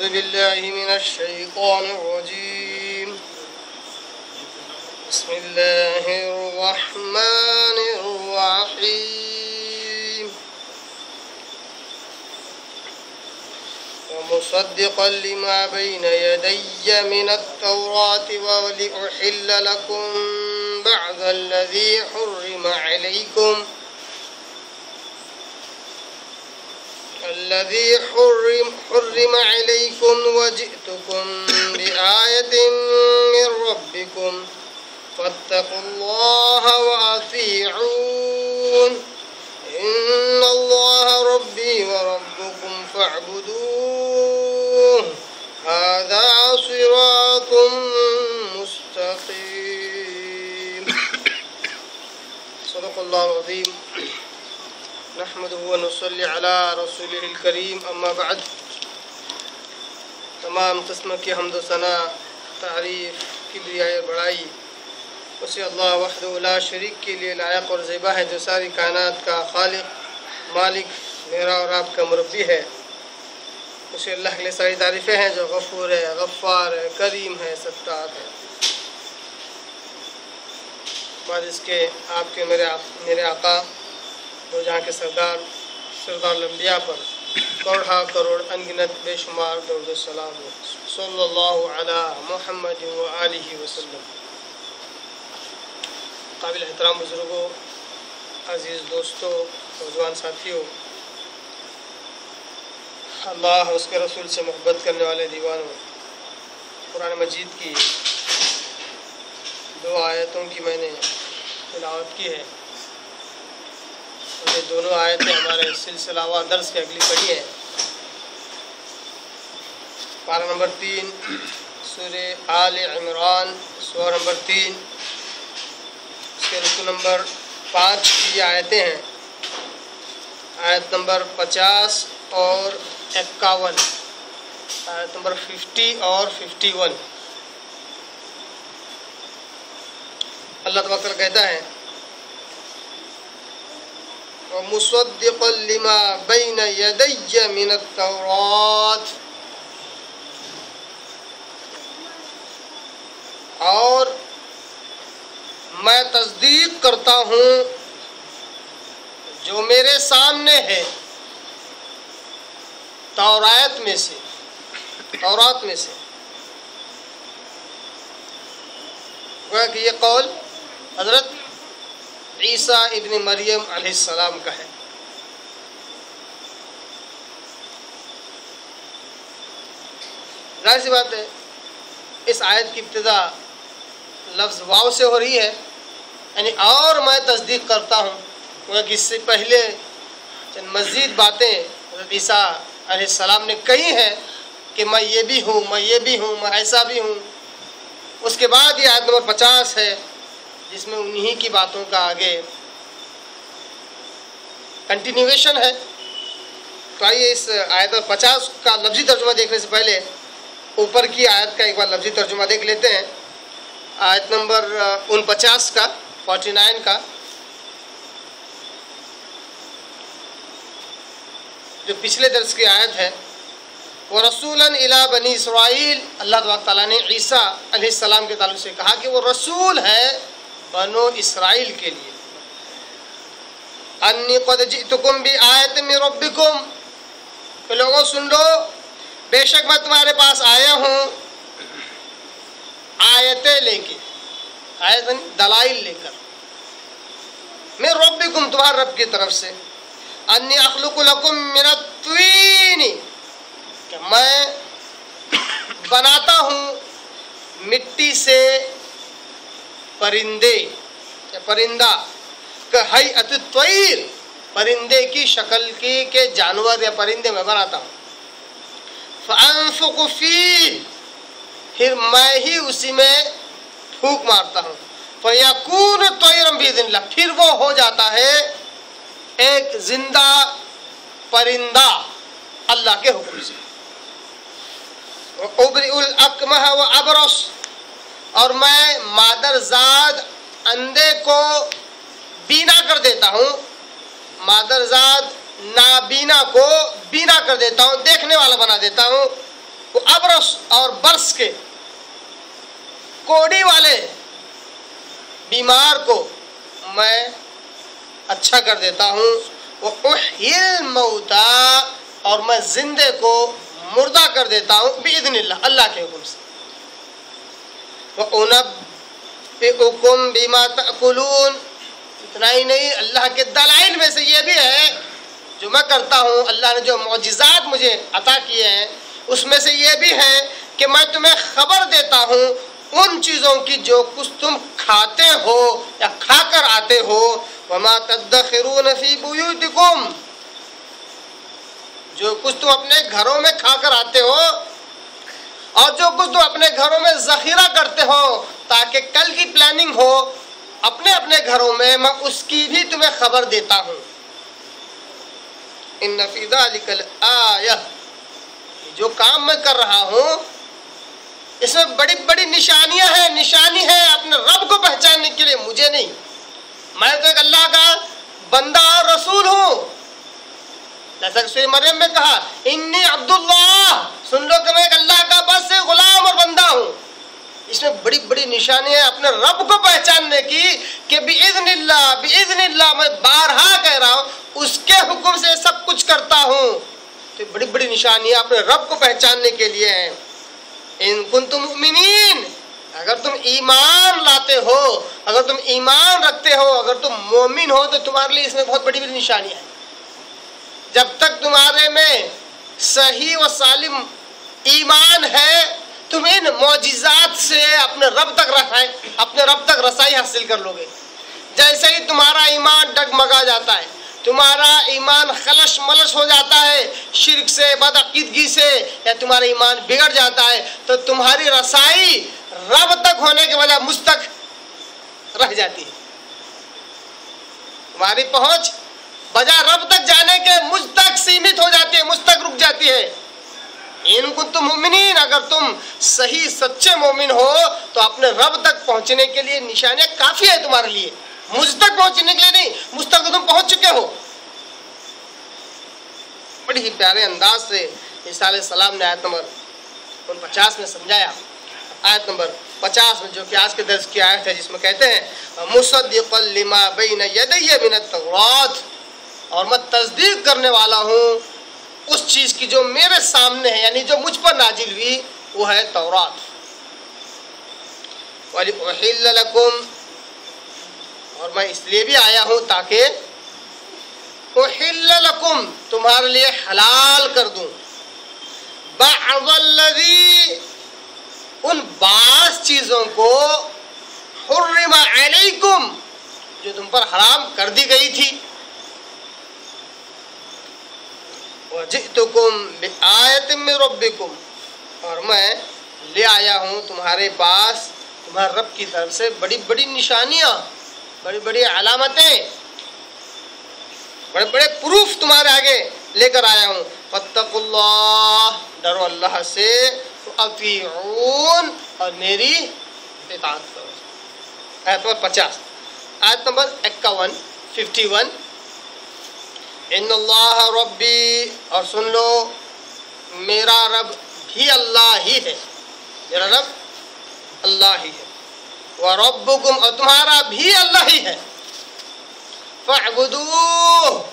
أعوذ بالله من الشيطان الرجيم بسم الله الرحمن الرحيم ومصدقا لما بين يدي من التوراة ولأحل لكم بعض الذي حرم عليكم وجئتكم بآية من ربكم فاتقوا الله وأطيعون إن الله ربي وربكم فاعبدوه هذا صراط مستقيم صدق الله العظيم نحمده ونصلي على رسوله الكريم اما بعد تمام قسم کی حمد و ثنا تعریف کبریائی اور بڑائی اسے اللہ وحدہ لا شریک کے لیے لائق اور زیبا ہے جو ساری کائنات کا خالق مالک میرا اور آپ کا مربی ہے اسے اللہ کے لیے ساری تعریفیں ہیں جو غفور ہے غفار ہے کریم ہے ستار ہے بعد اس کے آپ کے میرے آقا دو جہاں کے سردار الانبیاء پر کروڑا کروڑ انگنت بے شمار درود و سلام ہو صلی اللہ علی محمد و آلہ وسلم۔ قابل احترام بزرگوں، عزیز دوستوں، نوجوان ساتھیوں، اللہ اس کے رسول سے محبت کرنے والے دیوانوں، قرآن مجید کی دو آیتوں کی میں نے تلاوت کی ہے۔ یہ دونوں آیتیں ہمارے سلسلہ وار درس کی اگلی کڑی ہیں۔ پارہ نمبر 3 سورہ آل عمران سورہ نمبر 3 اس کے رکوع نمبر 5 کی آیتیں ہیں، آیت نمبر 50 اور 51، آیت نمبر 50 اور 51۔ اللہ تبارک و تعالیٰ کہتا ہے وَمُصَدِّقًا لِمَا بَيْنَ يَدَيَّ مِنَ التَّوْرَاةِ، اور میں تصدیق کرتا ہوں جو میرے سامنے ہے تورات میں سے۔ گویا کہ یہ قول حضرت عیسیٰ ابن مریم علیہ السلام کا ہے۔ ظاہر سی بات ہے اس آیت کی ابتدا لفظ واو سے ہو رہی ہے، یعنی اور میں تصدیق کرتا ہوں، کیونکہ اس سے پہلے چند مزید باتیں حضرت عیسیٰ علیہ السلام نے کہی ہیں کہ میں یہ بھی ہوں، میں ایسا بھی ہوں۔ اس کے بعد یہ آیت نمبر 50 ہے جس میں انہی کی باتوں کا آگے کنٹینیویشن ہے۔ تو آئیے اس آیت 50 کا لفظی ترجمہ دیکھنے سے پہلے اوپر کی آیت کا ایک بار لفظی ترجمہ دیکھ لیتے ہیں۔ آیت نمبر 49 کا 49 کا جو پچھلے درس کی آیت ہے، وَرَسُولًا إِلَىٰ بَنِي إِسْرَائِيلَ، اللہ تعالیٰ نے عیسیٰ علیہ السلام کے تعلق سے کہا کہ وہ رسول ہے بنو اسرائیل کے لیے۔ انی قد جئتکم بآیۃ من ربکم، کہ لوگوں سن لو، بے شک میں تمہارے پاس آیا ہوں آیتیں لے کے، آیت دلائل لے کر، من ربکم تمہارے رب کی طرف سے، انی اخلق لکم من الطین، کہ میں بناتا ہوں مٹی سے پرندہ کہ ہیئت الطیر، پرندے کی شکل کی کہ جانور یا پرندے میں بناتا ہوں، فانفخ فیہ، پھر میں ہی اسی میں پھونک مارتا ہوں، فیکون طیرا باذن اللہ، پھر وہ ہو جاتا ہے ایک زندہ پرندہ اللہ کے حکم سے، وابرئ الاکمہ وابرص، اور میں مادرزاد اندھے کو بینا کر دیتا ہوں، مادرزاد نابینا کو بینا کر دیتا ہوں، دیکھنے والا بنا دیتا ہوں، وہ ابرص اور برس کے کوڑی والے بیمار کو میں اچھا کر دیتا ہوں، وَأُحْيِي الْمَوْتَى اور میں زندے کو مردہ کر دیتا ہوں بِإِذْنِ اللہ، اللہ کے حکم سے، وَأُنَبِّئُكُمْ بِمَا تَأْكُلُونَ اتنا ہی نہیں، اللہ کے دلائل میں سے یہ بھی ہے جو میں کرتا ہوں، اللہ نے جو معجزات مجھے عطا کیے ہیں اس میں سے یہ بھی ہے کہ میں تمہیں خبر دیتا ہوں ان چیزوں کی جو کچھ تم کھاتے ہو یا کھا کر آتے ہو، وَمَا تَدَّخِرُونَ فِي بُيُوتِكُمْ جو کچھ تم اپنے گھروں میں کھا کر آتے ہو اور جو کچھ تم اپنے گھروں میں ذخیرہ کرتے ہو تاکہ کل کی پلاننگ ہو اپنے اپنے گھروں میں اس کی بھی تمہیں خبر دیتا ہوں۔ ان فی ذلک الآیہ جو کام میں کر رہا ہوں اس میں بڑی بڑی نشانیاں ہیں، نشانی ہے اپنے رب کو پہچاننے کے لیے، مجھے نہیں، میں تو ایک اللہ کا بندہ اور رسول ہوں، جیسا کہ سورہ مریم میں کہا انی عبداللہ، سن لو کہ میں ایک اللہ کا بس غلام اور بندہ ہوں۔ اس میں بڑی بڑی نشانی ہے اپنے رب کو پہچاننے کی کہ بِإِذْنِ اللہ میں بارہا کہہ رہا ہوں اس کے حکم سے سب کچھ کرتا ہوں، تو بڑی بڑی نشانیاں اپنے رب کو پہچاننے کے لیے ہیں۔ ان کنتم مؤمنین، اگر تم ایمان لاتے ہو، اگر تم ایمان رکھتے ہو، اگر تم مومن ہو تو تمہارے لیے اس میں بہت بڑی بڑی نشانیاں ہیں۔ جب تک تمہارے میں صحیح و سالم ایمان ہے تم ان معجزات سے اپنے رب تک رسائی حاصل کر لو گے۔ جیسے ہی تمہارا ایمان ڈگمگا جاتا ہے، تمہارا ایمان خلش ملش ہو جاتا ہے شرک سے، بدعقیدگی سے، یا تمہارا ایمان بگڑ جاتا ہے تو تمہاری رسائی رب تک ہونے کے بجائے مجھ تک رہ جاتی ہے، تمہاری پہنچ بجائے رب تک جانے کے مجھ تک سیمت ہو جاتی ہے، مجھ تک رک جاتی ہے۔ ان کنتم مؤمنین، اگر تم صحیح سچے مومن ہو تو اپنے رب تک پہنچنے کے لیے نشانیاں کافی ہے تمہارے لیے، مجھ تک پہنچنے کے لیے نہیں، مجھ تک تم پہنچ چکے ہو۔ بڑی ہی پیارے انداز سے عیسیٰ علیہ السلام نے آیت نمبر 49 میں سمجھایا۔ آیت نمبر 50 میں جو کہ آج کے درس کی آیت ہے، جس میں کہتے ہیں مصدقا لما بین یدی من التوراۃ، اور میں تصدیق کرنے والا ہوں اس چیز کی جو میرے سامنے ہے، یعنی جو مجھ پر نازل ہوئی وہ ہے تورات۔ وَلِأُحِلَّ لَكُمْ، اور میں اس لیے بھی آیا ہوں تاکہ اُحِلَّ لَكُمْ تمہارے لیے حلال کر دوں، بَعْضَ الَّذِي ان بعض چیزوں کو حُرِّمَ عَلَيْكُمْ جو تم پر حرام کر دی گئی تھی، وَجِئْتُكُمْ بِآیَةٍ مِّن رَبِّكُمْ، اور میں لے آیا ہوں تمہارے پاس تمہارے رب کی طرف سے بڑی بڑی نشانیاں، بڑی بڑی علامتیں، بڑے بڑے پروف تمہارے آگے لے کر آیا ہوں۔ فَاتَّقُوا اللَّهَ، ڈرو اللہ سے، وَأَطِیعُونِ، اور میری اطاعت کرو۔ آیت نمبر 50۔ آیت نمبر 51 ان اللہ ربی، اور سن لو میرا رب بھی اللہ ہی ہے، میرا رب اللہ ہی ہے، وربکم، اور تمہارا بھی اللہ ہی ہے، فاعبدوہ،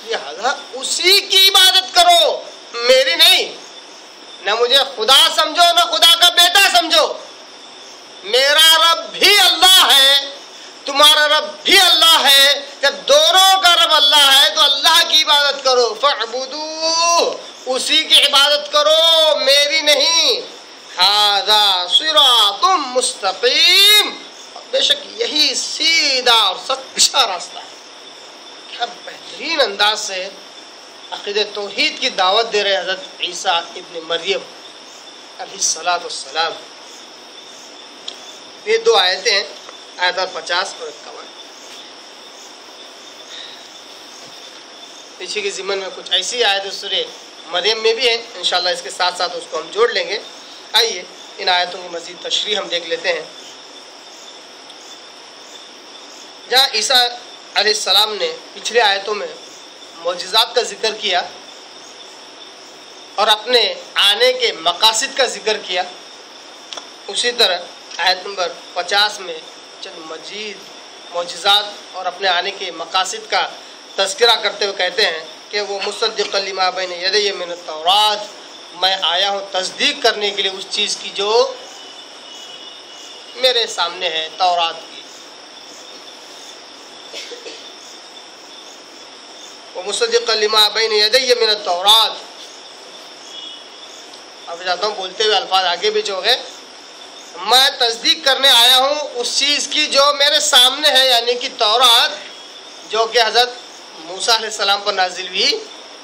لہذا اسی کی عبادت کرو، میری نہیں، نہ مجھے خدا سمجھو نہ خدا کا بیٹا سمجھو، میرا رب بھی اللہ ہے، تمہارا رب بھی اللہ ہے، جب دونوں کا رب اللہ ہے تو اللہ کی عبادت کرو، فاعبدوہ، اسی کی عبادت کرو، میری نہیں، ھذا صراط مستقیم، بے شک یہی سیدھا اور سچا راستہ ہے۔ کیا بہترین انداز سے عقیدہ توحید کی دعوت دے رہے حضرت عیسیٰ ابن مریم علیہ السلام۔ یہ دو آیتیں ہیں، آیت 50 اور 51۔ پیچھے کے ضمن میں کچھ ایسی آیتیں سورہ مریم میں بھی ہیں، انشاءاللہ اس کے ساتھ ساتھ اس کو ہم جوڑ لیں گے۔ آئیے ان آیتوں کی مزید تشریح ہم دیکھ لیتے ہیں۔ جہاں عیسیٰ علیہ السلام نے پچھلے آیتوں میں معجزات کا ذکر کیا اور اپنے آنے کے مقاصد کا ذکر کیا، اسی طرح آیت نمبر 50 میں چند مزید معجزات اور اپنے آنے کے مقاصد کا تذکرہ کرتے ہوئے کہتے ہیں کہ وہ مصدق لما بین یدی من التورات، میں آیا ہوں تصدیق کرنے کے لیے اس چیز کی جو میرے سامنے ہے، تورات کی۔ وہ مصدق لما بین یدی من التورات، اب چاہتا ہوں بولتے ہوئے الفاظ آگے بھی جو ہے، میں تصدیق کرنے آیا ہوں اس چیز کی جو میرے سامنے ہے، یعنی کہ تورات، جو کہ حضرت موسیٰ علیہ السلام پر نازل ہوئی۔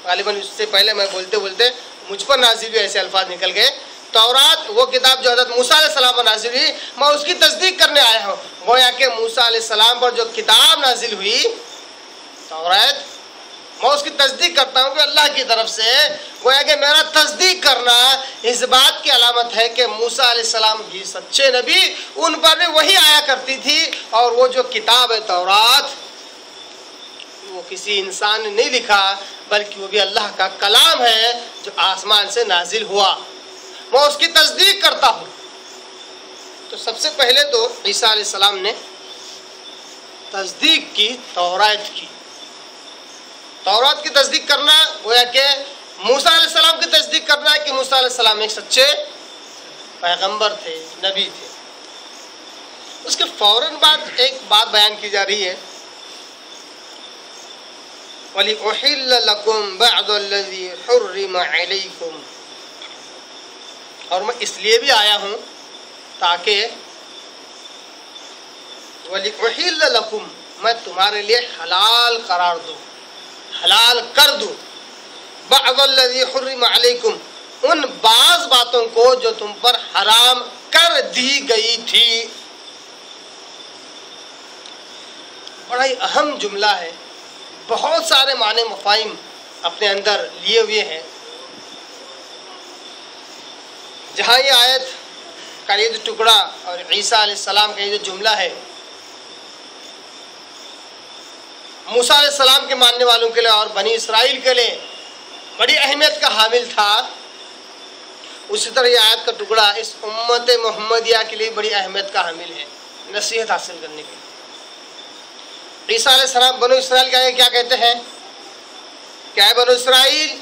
غالباً اس سے پہلے میں بولتے بولتے مجھ پر نازل ہوئی ایسے الفاظ نکل گئے۔ تورات وہ کتاب جو حضرت موسیٰ علیہ السلام پر نازل ہوئی، میں اس کی تصدیق کرنے آیا ہوں۔ گویا کہ موسیٰ علیہ السلام پر جو کتاب نازل ہوئی تورات، میں اس کی تصدیق کرتا ہوں کہ اللہ کی طرف سے، گویا کہ میرا تصدیق کرنا اس بات کی علامت ہے کہ موسیٰ علیہ السلام بھی سچے نبی، ان پر بھی وہی آیا کرتی تھی، اور وہ جو کتاب ہے تورات، وہ کسی انسان نے نہیں لکھا، بلکہ وہ بھی اللہ کا کلام ہے جو آسمان سے نازل ہوا۔ میں اس کی تصدیق کرتا ہوں۔ تو سب سے پہلے تو عیسیٰ علیہ السلام نے تصدیق کی تورات کی۔ تورات کی تصدیق کرنا گویا کہ موسیٰ علیہ السلام کی تصدیق کرنا ہے کہ موسیٰ علیہ السلام ایک سچے پیغمبر تھے، نبی تھے۔ اس کے فوراً بعد ایک بات بیان کی جا رہی ہے، وَلِأُحِلَّ لَكُمْ بَعْضَ الَّذِي حُرِّمَ عَلَيْكُمْ، اور میں اس لیے بھی آیا ہوں تاکہ وَلِأُحِلَّ لَكُمْ، میں تمہارے لیے حلال قرار دوں، حلال کر دوں، بَعْضَ الَّذِي حُرِّمَ عَلَيْكُمْ، ان بعض باتوں کو جو تم پر حرام کر دی گئی تھی۔ بڑا ہی اہم جملہ ہے، بہت سارے معنی مفاہیم اپنے اندر لیے ہوئے ہیں۔ جہاں یہ آیت کا یہ جو ٹکڑا اور عیسیٰ علیہ السلام کا یہ جو جملہ ہے موسیٰ علیہ السلام کے ماننے والوں کے لیے اور بنی اسرائیل کے لیے بڑی اہمیت کا حامل تھا، اسی طرح یہ آیت کا ٹکڑا اس امت محمدیہ کے لیے بڑی اہمیت کا حامل ہے، نصیحت حاصل کرنے کے لیے۔ عیسیٰ علیہ السلام بنو اسرائیل کے آگے کیا کہتے ہیں کہ اے بنو اسرائیل،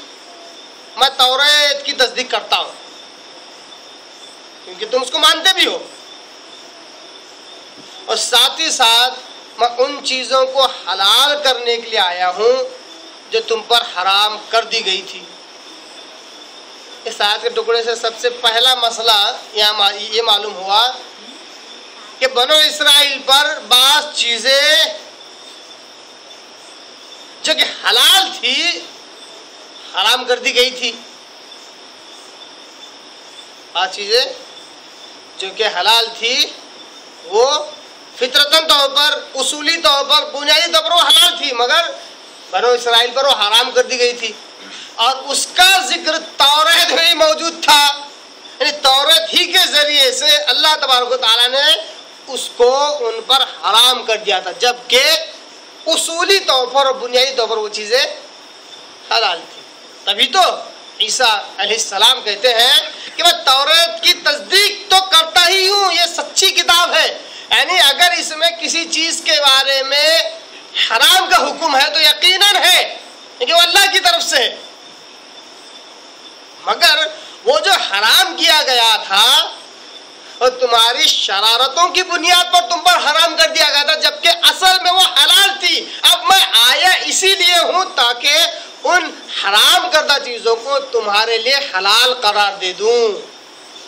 میں تورات کی تصدیق کرتا ہوں، کیونکہ تم اس کو مانتے بھی ہو، اور ساتھ ہی ساتھ میں ان چیزوں کو حلال کرنے کے لیے آیا ہوں جو تم پر حرام کر دی گئی تھی۔ اس آیت کے ٹکڑے سے سب سے پہلا مسئلہ یہ معلوم ہوا کہ بنو اسرائیل پر بعض چیزیں جو کہ حلال تھی حرام کر دی گئی تھی، بعض چیزیں جو کہ حلال تھی وہ فطرتاً طور پر، اصولی طور پر، بنیادی طور پر وہ حلال تھی، مگر بنو اسرائیل پر وہ حرام کر دی گئی تھی، اور اس کا ذکر تورات میں ہی موجود تھا۔ یعنی تورات ہی کے ذریعے سے اللہ تبارک و تعالیٰ نے اس کو ان پر حرام کر دیا تھا، جبکہ اصولی طور پر اور بنیادی طور پر وہ چیزیں حلال تھی۔ تبھی تو عیسیٰ علیہ السلام کہتے ہیں کہ میں تورات کی تصدیق تو کرتا ہی ہوں، یہ سچی کتاب ہے، یعنی اگر اس میں کسی چیز کے بارے میں حرام کا حکم ہے تو یقیناً ہے کہ وہ اللہ کی طرف سے ہے، مگر وہ جو حرام کیا گیا تھا اور تمہاری شرارتوں کی بنیاد پر تم پر حرام کر دیا گیا تھا، جبکہ اصل میں وہ حلال تھی۔ اب میں آیا اسی لیے ہوں تاکہ ان حرام کردہ چیزوں کو تمہارے لیے حلال قرار دے دوں۔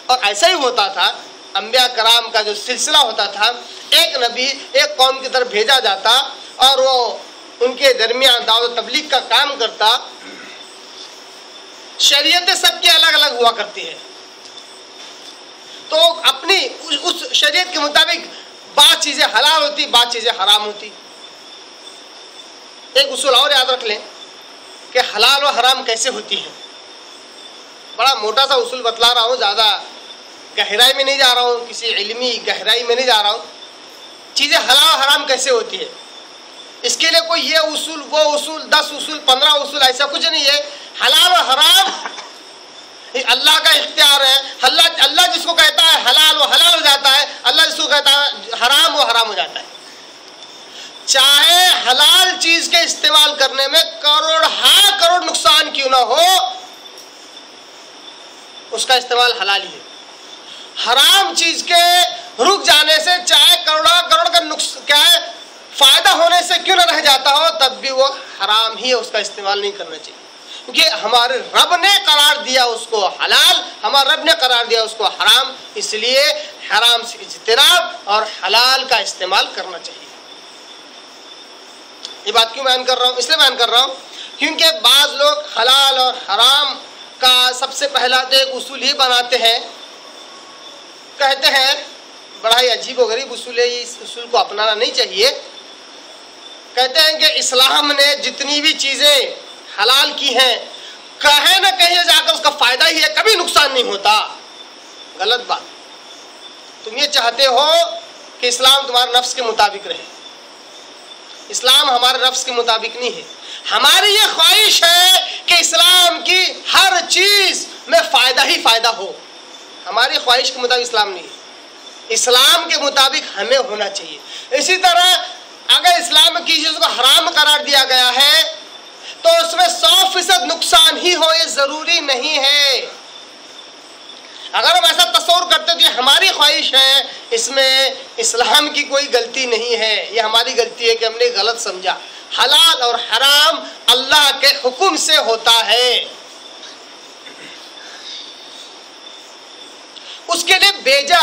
اور ایسا ہی ہوتا تھا، انبیاء کرام کا جو سلسلہ ہوتا تھا، ایک نبی ایک قوم کی طرف بھیجا جاتا اور وہ ان کے درمیان دعوت و تبلیغ کا کام کرتا۔ شریعتیں سب کی الگ الگ ہوا کرتی ہے، تو اپنی اس شریعت کے مطابق بعض چیزیں حلال ہوتی، بعض چیزیں حرام ہوتی۔ ایک اصول اور یاد رکھ لیں کہ حلال و حرام کیسے ہوتی ہے۔ بڑا موٹا سا اصول بتلا رہا ہوں، زیادہ گہرائی میں نہیں جا رہا ہوں، کسی علمی گہرائی میں نہیں جا رہا ہوں۔ چیزیں حلال و حرام کیسے ہوتی ہے، اس کے لیے کوئی یہ اصول، وہ اصول، 10 اصول، 15 اصول، ایسا کچھ نہیں ہے۔ حلال و حرام حرام وہ حرام ہو جاتا ہے. چاہے حلال چیز کے استعمال کرنے میں کروڑ نقصان کیوں نہ ہو، اس کا استعمال حلال ہی ہے. حرام چیز کے رک جانے سے چاہے کروڑ کا کیا ہے فائدہ ہونے سے کیوں نہ رہ جاتا ہو، تب بھی وہ حرام ہی ہے، اس کا استعمال نہیں کرنا چاہیے. کیونکہ ہمارے رب نے قرار دیا اس کو حلال، ہمارے رب نے قرار دیا اس کو حرام، اس لیے حرام سے اجتناب اور حلال کا استعمال کرنا چاہیے. یہ بات کیوں بیان کر رہا ہوں؟ اس لیے بیان کر رہا ہوں کیونکہ بعض لوگ حلال اور حرام کا سب سے پہلا تو ایک اصول ہی بناتے ہیں، کہتے ہیں بڑا ہی عجیب و غریب اصول ہے، اس اصول کو اپنانا نہیں چاہیے. کہتے ہیں کہ اسلام نے جتنی بھی چیزیں حلال کی ہیں کہیں نہ کہیں جا کر اس کا فائدہ ہی ہے، کبھی نقصان نہیں ہوتا. غلط بات. تم یہ چاہتے ہو کہ اسلام تمہارے نفس کے مطابق رہے، اسلام ہمارے نفس کے مطابق نہیں ہے. ہماری یہ خواہش ہے کہ اسلام کی ہر چیز میں فائدہ ہی فائدہ ہو. ہماری خواہش کے مطابق اسلام نہیں ہے، اسلام کے مطابق ہمیں ہونا چاہیے. اسی طرح اگر اسلام میں کسی چیز کو حرام قرار دیا گیا ہے تو اس میں 100% نقصان ہی ہو، یہ ضروری نہیں ہے. اگر ہم ایسا تصور کرتے تو یہ ہماری خواہش ہے، اس میں اسلام کی کوئی غلطی نہیں ہے، یہ ہماری غلطی ہے کہ ہم نے غلط سمجھا. حلال اور حرام اللہ کے حکم سے ہوتا ہے، اس کے لیے بیجا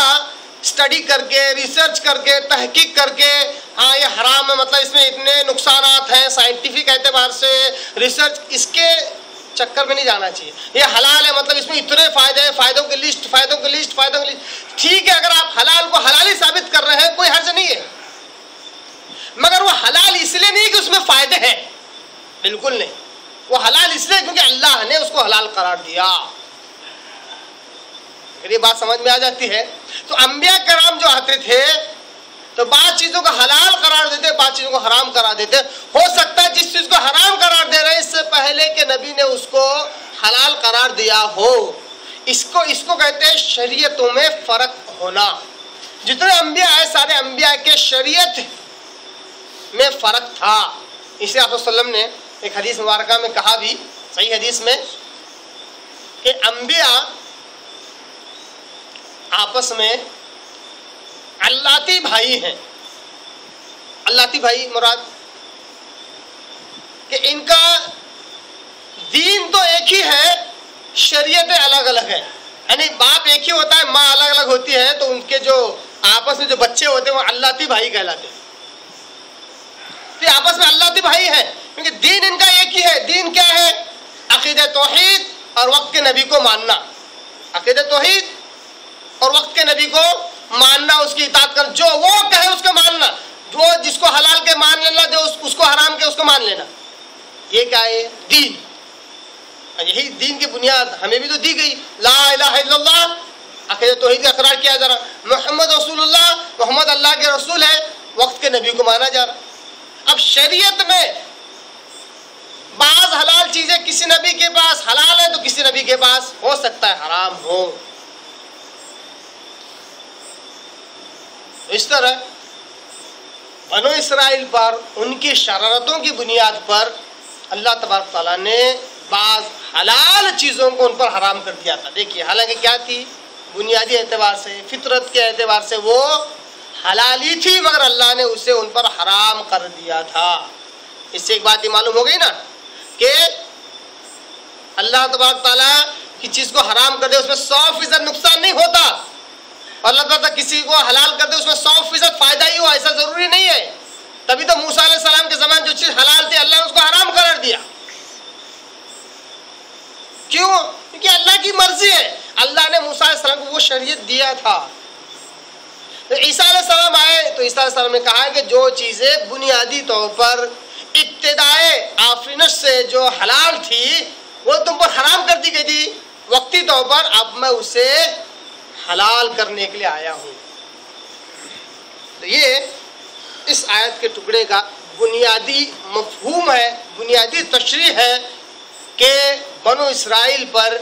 اسٹڈی کر کے ریسرچ کر کے تحقیق کر کے ہاں یہ حرام ہے مطلب اس میں اتنے نقصانات ہیں سائنٹیفک اعتبار سے ریسرچ، اس کے چکر میں نہیں جانا چاہیے. یہ حلال ہے مطلب اس میں اتنے فائدے ہیں، فائدوں کی لسٹ. ٹھیک ہے، اگر آپ حلال کو حلال ہی ثابت کر رہے ہیں کوئی حرج نہیں ہے، مگر وہ حلال اس لیے نہیں کہ اس میں فائدے ہیں، بالکل نہیں. وہ حلال اس لیے کیونکہ اللہ نے اس کو حلال قرار دیا. اگر یہ بات سمجھ میں آ جاتی ہے تو انبیاء کرام جو آتے تھے تو بعض چیزوں کو حلال قرار دیتے، بعض چیزوں کو حرام قرار دیتے. ہو سکتا ہے جس چیز کو حرام قرار دے رہے ہیں اس سے پہلے کہ نبی نے اس کو حلال قرار دیا ہو. اس کو کہتے ہیں شریعتوں میں فرق ہونا. جتنے انبیاء آئے سارے انبیاء کے شریعت میں فرق تھا. اسے آپ صلی اللہ علیہ وسلم نے ایک حدیث مبارکہ میں کہا بھی، صحیح حدیث میں، کہ انبیاء آپس میں اللہتی بھائی ہیں. اللہتی بھائی مراد کہ ان کا دین تو ایک ہی ہے، شریعتیں الگ الگ ہیں. یعنی باپ ایک ہی ہوتا ہے، ماں الگ الگ ہوتی ہے، تو ان کے جو آپس میں جو بچے ہوتے ہیں وہ اللہتی بھائی کہلاتے ہیں. تو آپس میں اللہتی بھائی ہیں کیونکہ دین ان کا ایک ہی ہے. دین کیا ہے؟ عقیدہ توحید اور وقت کے نبی کو ماننا. عقیدہ توحید اور وقت کے نبی کو ماننا، اس کی اطاعت کرنا، جو وہ کہے اس کو ماننا، جو جس کو حلال کے مان لینا، جو اس کو حرام کے اس کو مان لینا. یہ کیا ہے؟ دین. یہی دین کی بنیاد ہمیں بھی تو دی گئی. لا الہ الا اللہ، عقیدہ توحید کا اقرار کیا جا رہا. محمد رسول اللہ، محمد اللہ کے رسول ہے، وقت کے نبی کو مانا جا رہا. اب شریعت میں بعض حلال چیزیں کسی نبی کے پاس حلال ہے تو کسی نبی کے پاس ہو سکتا ہے حرام ہو. اس طرح بنو اسرائیل پر ان کی شرارتوں کی بنیاد پر اللہ تبارک تعالیٰ نے بعض حلال چیزوں کو ان پر حرام کر دیا تھا. دیکھیے حالانکہ کیا تھی؟ بنیادی اعتبار سے، فطرت کے اعتبار سے وہ حلال ہی تھی، مگر اللہ نے اسے ان پر حرام کر دیا تھا. اس سے ایک بات یہ معلوم ہو گئی نا کہ اللہ تبارک تعالیٰ کی چیز کو حرام کر دے اس میں 100% نقصان نہیں ہوتا، اور اللہ تعالیٰ کسی کو حلال کر دے اس میں 100% فائدہ ہی ہو، ایسا ضروری نہیں ہے. تبھی تو موسیٰ علیہ السلام کے زمانے جو چیز حلال تھی اللہ نے اس کو حرام قرار دیا. کیوں؟ کیونکہ اللہ کی مرضی ہے. اللہ نے موسیٰ علیہ السلام کو وہ شریعت دیا تھا. تو عیسیٰ علیہ السلام آئے تو عیسیٰ علیہ السلام نے کہا کہ جو چیزیں بنیادی طور پر ابتدائے آفرینش سے جو حلال تھی وہ تم پر حرام کر دی گئی تھی وقتی طور پر، اب میں اسے حلال کرنے کے لیے آیا ہوں. تو یہ اس آیت کے ٹکڑے کا بنیادی مفہوم ہے، بنیادی تشریح ہے کہ بنو اسرائیل پر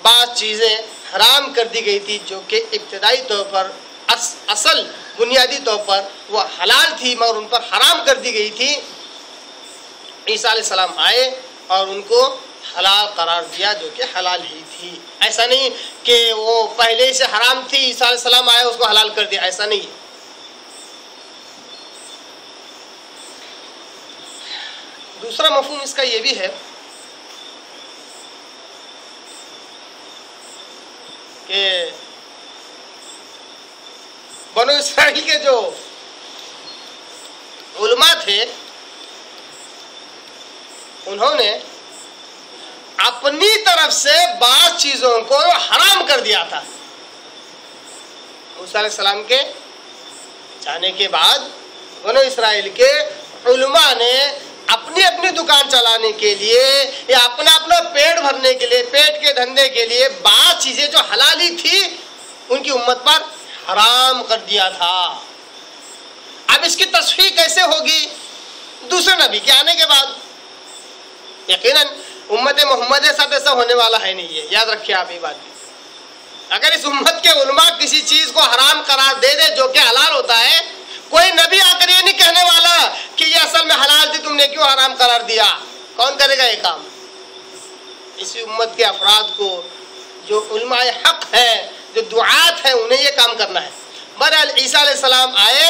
بعض چیزیں حرام کر دی گئی تھی جو کہ ابتدائی طور پر اصل بنیادی طور پر وہ حلال تھی مگر ان پر حرام کر دی گئی تھی، عیسیٰ علیہ السلام آئے اور ان کو حلال قرار دیا جو کہ حلال ہی تھی۔ ایسا نہیں کہ وہ پہلے سے حرام تھی، عیسیٰ علیہ السلام آئے اس کو حلال کر دیا، ایسا نہیں ہے۔ دوسرا مفہوم اس کا یہ بھی ہے کہ بنو اسرائیل کے جو علماء تھے انہوں نے اپنی طرف سے بعض چیزوں کو حرام کر دیا تھا۔ موسیٰ علیہ السلام کے جانے کے بعد بنو اسرائیل کے علماء نے اپنی اپنی دکان چلانے کے لیے یا اپنا پیٹ بھرنے کے لیے، پیٹ کے دھندے کے لیے بعض چیزیں جو حلالی تھی ان کی امت پر حرام کر دیا تھا۔ اب اس کی تصحیح کیسے ہوگی؟ دوسرے نبی کے آنے کے بعد یقیناً امت محمد کے ساتھ ایسا ہونے والا ہے نہیں، ہے یاد رکھیے آپ یہ بات بھی۔ اگر اس امت کے علماء کسی چیز کو حرام قرار دے دے جو کہ حلال ہوتا ہے، کوئی نبی آ کر یہ نہیں کہنے والا کہ یہ اصل میں حلال تھی، تم نے کیوں حرام قرار دیا؟ کون کرے گا یہ کام؟ اسی امت کے افراد کو جو علماء حق ہے، جو دعات ہیں، انہیں یہ کام کرنا ہے۔ بہرحال عیسیٰ علیہ السلام آئے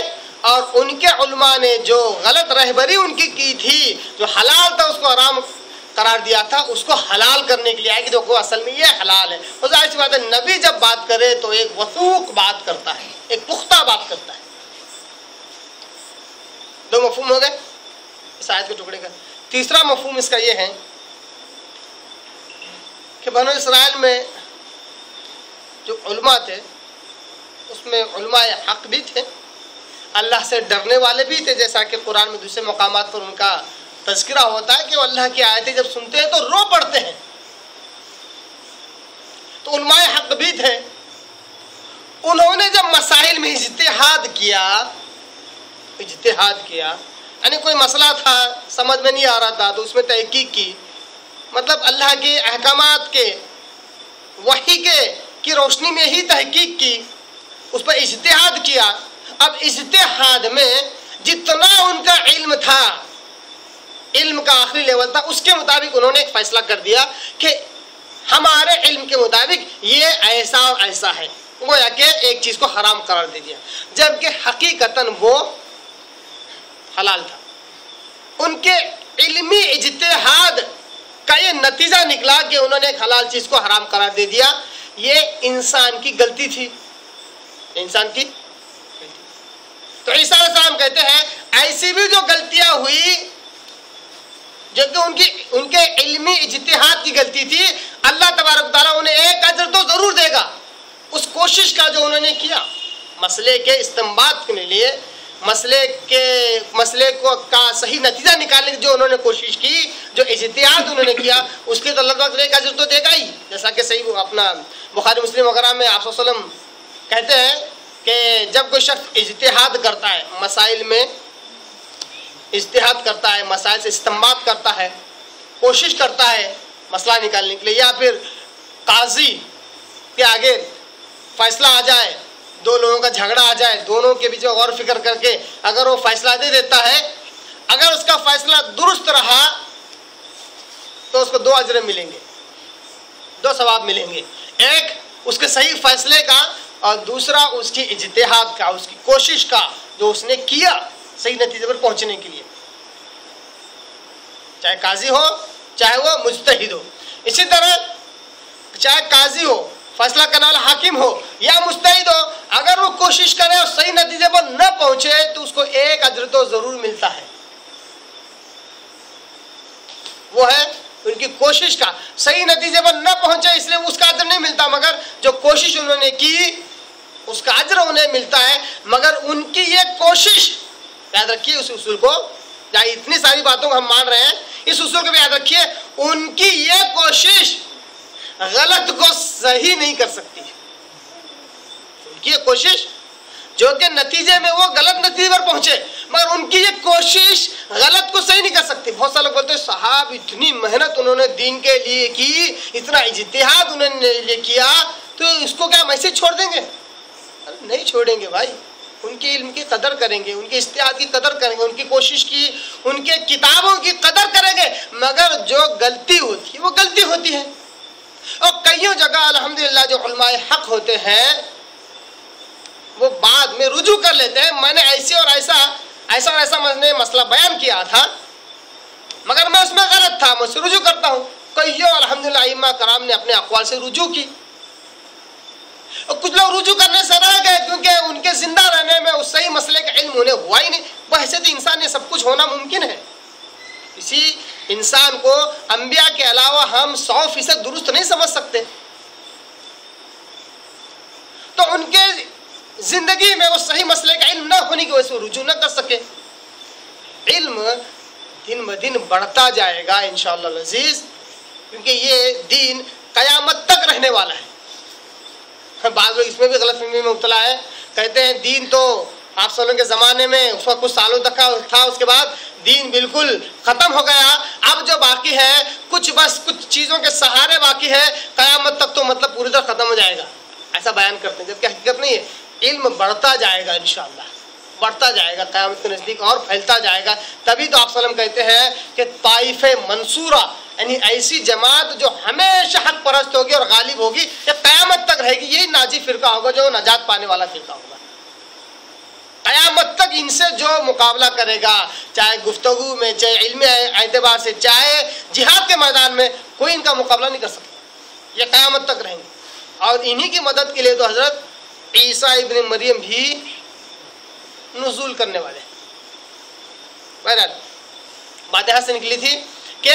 اور ان کے علماء نے جو غلط رہبری ان کی تھی، جو حلال تھا اس کو حرام قرار دیا تھا، اس کو حلال کرنے کے لیے آئے کہ دیکھو اصل میں یہ حلال ہے۔ اور ظاہر سی بات ہے نبی جب بات کرے تو ایک وثوق بات کرتا ہے، ایک پختہ بات کرتا ہے۔ دو مفہوم ہو گئے اس آیت کے ٹکڑے کا۔ تیسرا مفہوم اس کا یہ ہے کہ بنو اسرائیل میں جو علماء تھے اس میں علماء حق بھی تھے، اللہ سے ڈرنے والے بھی تھے، جیسا کہ قرآن میں دوسرے مقامات پر ان کا تذکرہ ہوتا ہے کہ وہ اللہ کی آیتیں جب سنتے ہیں تو رو پڑتے ہیں۔ تو علماء حق بھی تھے، انہوں نے جب مسائل میں اجتہاد کیا، یعنی کوئی مسئلہ تھا سمجھ میں نہیں آ رہا تھا تو اس میں تحقیق کی، مطلب اللہ کے احکامات کے وحی کی روشنی میں ہی تحقیق کی، اس پر اجتہاد کیا۔ اب اجتہاد میں جتنا ان کا علم تھا، علم کا آخری لیول تھا، اس کے مطابق انہوں نے ایک فیصلہ کر دیا کہ ہمارے علم کے مطابق یہ ایسا اور ایسا ہے، گویا کہ ایک چیز کو حرام قرار دے دیا، جبکہ حقیقتاً وہ حلال تھا۔ ان کے علمی اجتہاد کا یہ نتیجہ نکلا کہ انہوں نے ایک حلال چیز کو حرام قرار دے دیا۔ یہ انسان کی غلطی تھی، انسان کی غلطی۔ تو عیسیٰ علیہ السلام کہتے ہیں ایسی بھی جو غلطیاں ہوئی جو کہ ان کے علمی اجتہاد کی غلطی تھی، اللہ تبارک تعالیٰ انہیں ایک اجر تو ضرور دے گا اس کوشش کا جو انہوں نے کیا، مسئلے کے استنباط کے لیے، مسئلے کو کا صحیح نتیجہ نکالنے کی جو انہوں نے کوشش کی، جو اجتہاد انہوں نے کیا، اس کے تو اللہ تعالیٰ ایک اجر تو دے گا ہی۔ جیسا کہ صحیح اپنا بخاری مسلم وغیرہ میں آپ صلی اللہ علیہ وسلم کہتے ہیں کہ جب کوئی شخص اجتہاد کرتا ہے، مسائل میں اجتہاد کرتا ہے، مسائل سے استنباط کرتا ہے، کوشش کرتا ہے مسئلہ نکالنے کے لیے، یا پھر قاضی کے آگے فیصلہ آ جائے، دو لوگوں کا جھگڑا آ جائے، دونوں کے بیچ میں غور فکر کر کے اگر وہ فیصلہ دے دیتا ہے، اگر اس کا فیصلہ درست رہا تو اس کو 2 اجر ملیں گے، 2 ثواب ملیں گے، ایک اس کے صحیح فیصلے کا اور دوسرا اس کی اجتہاد کا، اس کی کوشش کا جو اس نے کیا صحیح نتیجے پر پہنچنے کے لیے، چاہے قاضی ہو چاہے وہ مجتہد ہو۔ اسی طرح چاہے قاضی ہو، فیصلہ کرنے والا حاکم ہو یا مجتہد ہو، اگر وہ کوشش کرے اور صحیح نتیجے پر نہ پہنچے تو اس کو ایک اجر تو ضرور ملتا ہے، وہ ہے ان کی کوشش کا۔ صحیح نتیجے پر نہ پہنچے اس لیے اس کا اجر نہیں ملتا، مگر جو کوشش انہوں نے کی اس کا اجر انہیں ملتا ہے۔ مگر ان کی یہ کوشش، یاد رکھیے اس اصول کو، یا اتنی ساری باتوں کو ہم مان رہے ہیں، اس اصول کو بھی یاد رکھیے، ان کی یہ کوشش غلط کو صحیح نہیں کر سکتی۔ ان کی یہ کوشش جو کہ نتیجے میں وہ غلط نتیجے پر پہنچے، مگر ان کی یہ کوشش غلط کو صحیح نہیں کر سکتی۔ بہت سارے لوگ بولتے ہیں صاحب اتنی محنت انہوں نے دین کے لیے کی، اتنا اجتہاد انہوں نے کیا، تو اس کو کیا ہم ایسے چھوڑ دیں گے؟ نہیں چھوڑیں گے بھائی، ان کے علم کی قدر کریں گے، ان کے اجتہاد کی قدر کریں گے، ان کی کوشش کی، ان کے کتابوں کی قدر کریں گے، مگر جو غلطی ہوتی ہے وہ غلطی ہوتی ہے۔ اور کئیوں جگہ الحمدللہ جو علماء حق ہوتے ہیں وہ بعد میں رجوع کر لیتے ہیں، میں نے ایسے اور ایسا مسئلہ بیان کیا تھا مگر میں اس میں غلط تھا، میں اس سے رجوع کرتا ہوں۔ کئیوں الحمدللہ ائمہ کرام نے اپنے اقوال سے رجوع کی، اور کچھ لوگ رجوع کرنے سے رہ گئے کیونکہ ان کے زندہ رہنے میں اس صحیح مسئلے کا علم انہیں ہوا ہی نہیں۔ بحیثیت انسان یہ سب کچھ ہونا ممکن ہے، اسی انسان کو انبیاء کے علاوہ ہم 100% درست نہیں سمجھ سکتے، تو ان کے زندگی میں وہ صحیح مسئلے کا علم نہ ہونے کی وجہ سے وہ رجوع نہ کر سکے۔ علم دن بدن بڑھتا جائے گا انشاءاللہ العزیز، کیونکہ یہ دین قیامت تک رہنے والا ہے۔ بعض لوگ اس میں بھی غلط فہمی میں مبتلا ہے، کہتے ہیں دین تو آپ صلی اللہ علیہ وسلم کے زمانے میں اس وقت کچھ سالوں تک تھا، اس کے بعد دین بالکل ختم ہو گیا، اب جو باقی ہے کچھ چیزوں کے سہارے باقی ہے، قیامت تک تو مطلب پوری طرح ختم ہو جائے گا، ایسا بیان کرتے ہیں، جبکہ حقیقت نہیں ہے۔ علم بڑھتا جائے گا انشاءاللہ، بڑھتا جائے گا، قیامت کے نزدیک اور پھیلتا جائے گا۔ تبھی تو آپ صلی اللہ علیہ وسلم کہتے ہیں کہ طائف منصورہ، یعنی ایسی جماعت جو ہمیشہ حق پرست ہوگی اور غالب ہوگی، یہ قیامت تک رہے گی، یہی ناجی فرقہ ہوگا جو نجات پانے والا فرقہ ہوگا۔ قیامت تک ان سے جو مقابلہ کرے گا، چاہے گفتگو میں، چاہے علمی اعتبار سے، چاہے جہاد کے میدان میں، کوئی ان کا مقابلہ نہیں کر سکتا، یہ قیامت تک رہیں گے۔ اور انہی کی مدد کے لیے تو حضرت عیسیٰ ابن مریم بھی نزول کرنے والے ہیں۔ بہرحال بات یہاں سے نکلی تھی کہ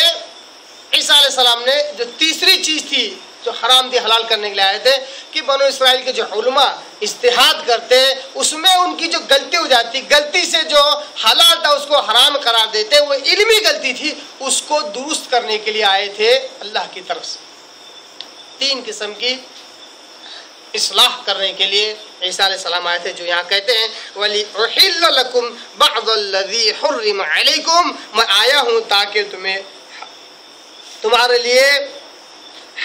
عیسیٰ علیہ السلام نے جو تیسری چیز تھی جو حرام تھی حلال کرنے کے لیے آئے تھے کہ بنو اسرائیل کے جو علماء اجتہاد کرتے اس میں ان کی جو غلطی ہو جاتی، غلطی سے جو حلال تھا اس کو حرام قرار دیتے، وہ علمی غلطی تھی، اس کو درست کرنے کے لیے آئے تھے اللہ کی طرف سے۔ 3 قسم کی اصلاح کرنے کے لیے عیسیٰ علیہ السلام آئے تھے، جو یہاں کہتے ہیں وَلِأُحِلَّ لَكُمْ بَعْضَ الَّذِي حُرِّمَ عَلَيْكُمْ، میں آیا ہوں تاکہ تمہارے لیے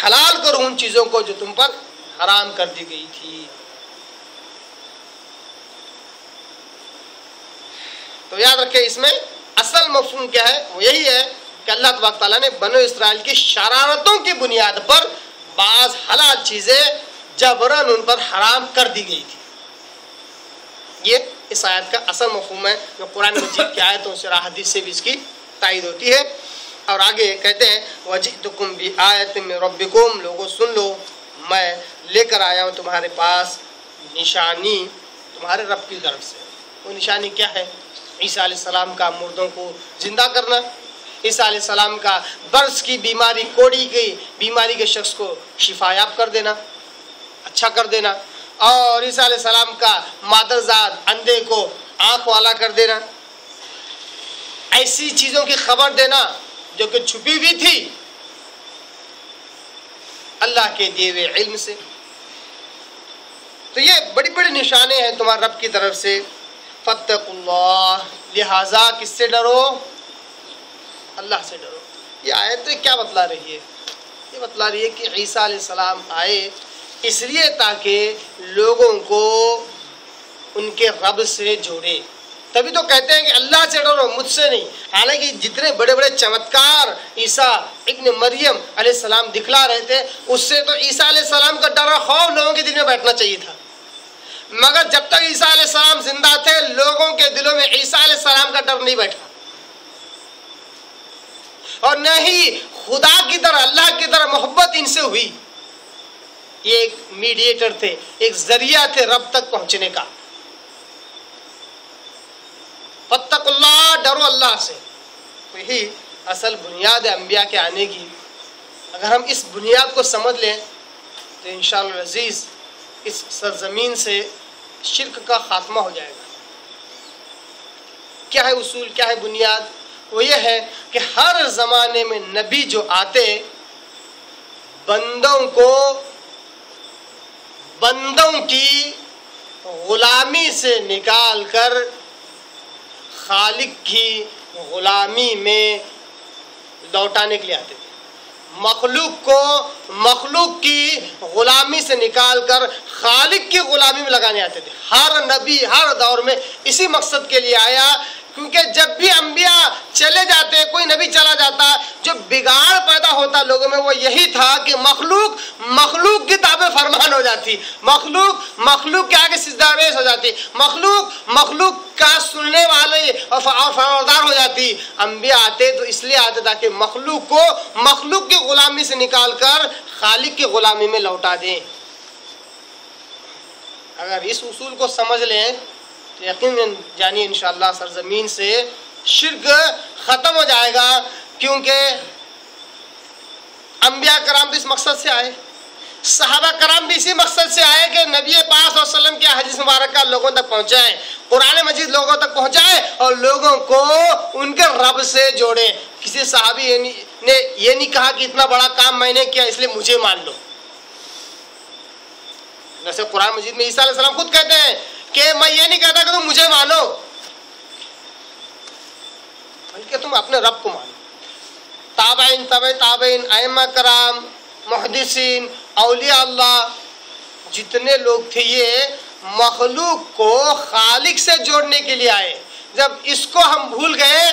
حلال کروں ان چیزوں کو جو تم پر حرام کر دی گئی تھی۔ تو یاد رکھیں اس میں اصل مفہوم کیا ہے، وہ یہی ہے کہ اللہ تبارک تعالیٰ نے بنو اسرائیل کی شرارتوں کی بنیاد پر بعض حلال چیزیں جبراً ان پر حرام کر دی گئی تھی۔ یہ اس آیت کا اصل مفہوم ہے جو قرآن مجید کی آیتوں سے اور حدیث سے بھی اس کی تائید ہوتی ہے۔ اور آگے کہتے ہیں وَجِئْتُكُمْ بِآیَةٍ مِّن رَبِّكُمْ، لوگوں سن لو، میں لے کر آیا ہوں تمہارے پاس نشانی تمہارے رب کی طرف سے۔ وہ نشانی کیا ہے؟ عیسیٰ علیہ السلام کا مردوں کو زندہ کرنا، عیسیٰ علیہ السلام کا برص کی بیماری، کوڑی کی بیماری کے شخص کو شفا یاب کر دینا، اچھا کر دینا، اور عیسیٰ علیہ السلام کا مادرزاد اندھے کو آنکھ والا کر دینا، ایسی چیزوں کی خبر دینا جو کہ چھپی ہوئی تھی اللہ کے دیے ہوئے علم سے۔ تو یہ بڑی بڑی نشانیں ہیں تمہارے رب کی طرف سے۔ فاتقوا اللہ، لہذا کس سے ڈرو؟ اللہ سے ڈرو۔ یہ آیت کیا بتلا رہی ہے؟ یہ بتلا رہی ہے کہ عیسیٰ علیہ السلام آئے اس لیے تاکہ لوگوں کو ان کے رب سے جوڑے۔ تبھی تو کہتے ہیں کہ اللہ سے ڈرو، مجھ سے نہیں۔ حالانکہ جتنے بڑے بڑے چمتکار عیسیٰ ابن مریم علیہ السلام دکھلا رہے تھے، اس سے تو عیسیٰ علیہ السلام کا ڈر اور خوف لوگوں کے دل میں بیٹھنا چاہیے تھا، مگر جب تک عیسیٰ علیہ السلام زندہ تھے لوگوں کے دلوں میں عیسیٰ علیہ السلام کا ڈر نہیں بیٹھا، اور نہ ہی خدا کی طرح، اللہ کی طرح محبت ان سے ہوئی۔ یہ ایک میڈیٹر تھے، ایک ذریعہ تھے رب تک پہنچنے کا۔ فاتقوا اللہ، ڈرو اللہ سے۔ یہی اصل بنیاد ہے انبیاء کے آنے کی۔ اگر ہم اس بنیاد کو سمجھ لیں تو انشاءاللہ العزیز اس سرزمین سے شرک کا خاتمہ ہو جائے گا۔ کیا ہے اصول، کیا ہے بنیاد؟ وہ یہ ہے کہ ہر زمانے میں نبی جو آتے بندوں کی غلامی سے نکال کر خالق کی غلامی میں لوٹانے کے لیے آتے تھے، مخلوق کی غلامی سے نکال کر خالق کی غلامی میں لگانے آتے تھے. ہر نبی ہر دور میں اسی مقصد کے لیے آیا، کیونکہ جب بھی انبیاء چلے جاتے، کوئی نبی چلا جاتا، جو بگاڑ پیدا ہوتا لوگوں میں وہ یہی تھا کہ مخلوق کی تابع فرمان ہو جاتی، مخلوق کے آگے سجدہ ریز ہو جاتی، مخلوق کا سننے والے اور فرمانبردار ہو جاتی. انبیاء آتے تو اس لیے آتے تاکہ مخلوق کی غلامی سے نکال کر خالق کی غلامی میں لوٹا دیں. اگر اس اصول کو سمجھ لیں تو یقیناً جانیے انشاءاللہ سرزمین سے شرک ختم ہو جائے گا، کیونکہ انبیاء کرام بھی اس مقصد سے آئے، صحابہ کرام بھی اسی مقصد سے آئے کہ نبی پاک صلی اللہ علیہ وسلم کی حدیث مبارکہ لوگوں تک پہنچائیں، قرآن مجید لوگوں تک پہنچائے اور لوگوں کو ان کے رب سے جوڑے. کسی صحابی نے یہ نہیں کہا کہ اتنا بڑا کام میں نے کیا اس لیے مجھے مان لو. جیسے قرآن مجید میں عیسیٰ علیہ السلام خود کہتے ہیں کہ میں یہ نہیں کہتا کہ تم مجھے مانو، بلکہ تم اپنے رب کو مانو. تابعین ائمہ کرام، محدثین، اولیاء اللہ جتنے لوگ تھے یہ مخلوق کو خالق سے جوڑنے کے لیے آئے. جب اس کو ہم بھول گئے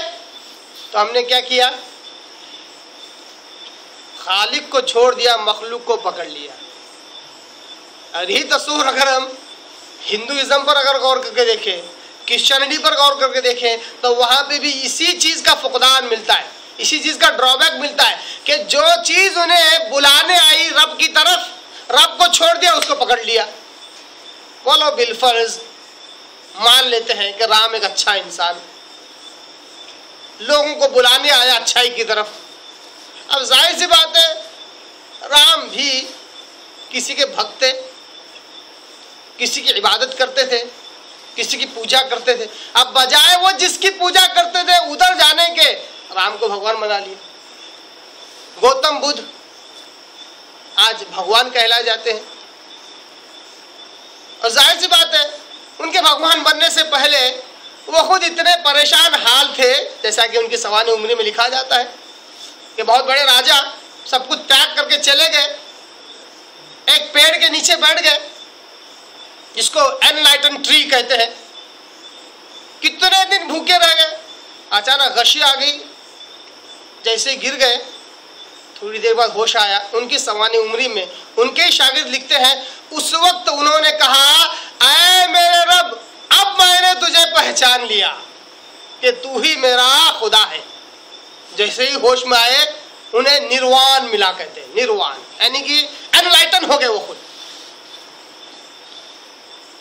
تو ہم نے کیا کیا؟ خالق کو چھوڑ دیا، مخلوق کو پکڑ لیا. اور یہی تصور اگر ہم ہندوازم پر اگر غور کر کے دیکھیں، کرسچینٹی پر غور کر کے دیکھیں تو وہاں پہ بھی اسی چیز کا فقدان ملتا ہے، اسی چیز کا ڈرا بیک ملتا ہے کہ جو چیز انہیں بلانے آئی رب کی طرف، رب کو چھوڑ دیا، اس کو پکڑ لیا. بولو بالفرض مان لیتے ہیں کہ رام ایک اچھا انسان، لوگوں کو بلانے آیا اچھائی کی طرف. اب ظاہر سی بات ہے رام بھی کسی کے بھکت تھے، کسی کی عبادت کرتے تھے، کسی کی پوجا کرتے تھے. اب بجائے وہ جس کی پوجا کرتے تھے ادھر جانے کے، رام کو بھگوان بنا لیا. گوتم بدھ آج بھگوان کہلائے جاتے ہیں، اور ظاہر سی بات ہے ان کے بھگوان بننے سے پہلے وہ خود اتنے پریشان حال تھے، جیسا کہ ان کی سوانح عمری میں لکھا جاتا ہے کہ بہت بڑے راجا سب کچھ تیاگ کر کے چلے گئے، ایک پیڑ کے نیچے بیٹھ گئے جس کو انلائٹن ٹری کہتے ہیں. کتنے دن بھوکے رہ گئے، اچانک غشی آ گئی، جیسے گر گئے تھوڑی دیر بعد ہوش آیا. ان کی سوانح عمری میں ان کے شاگرد لکھتے ہیں اس وقت انہوں نے کہا اے میرے رب اب میں نے تجھے پہچان لیا کہ تو ہی میرا خدا ہے. جیسے ہی ہوش میں آئے انہیں نروان ملا، کہتے ہیں نروان، یعنی کہ انلائٹن ہو گئے وہ خود.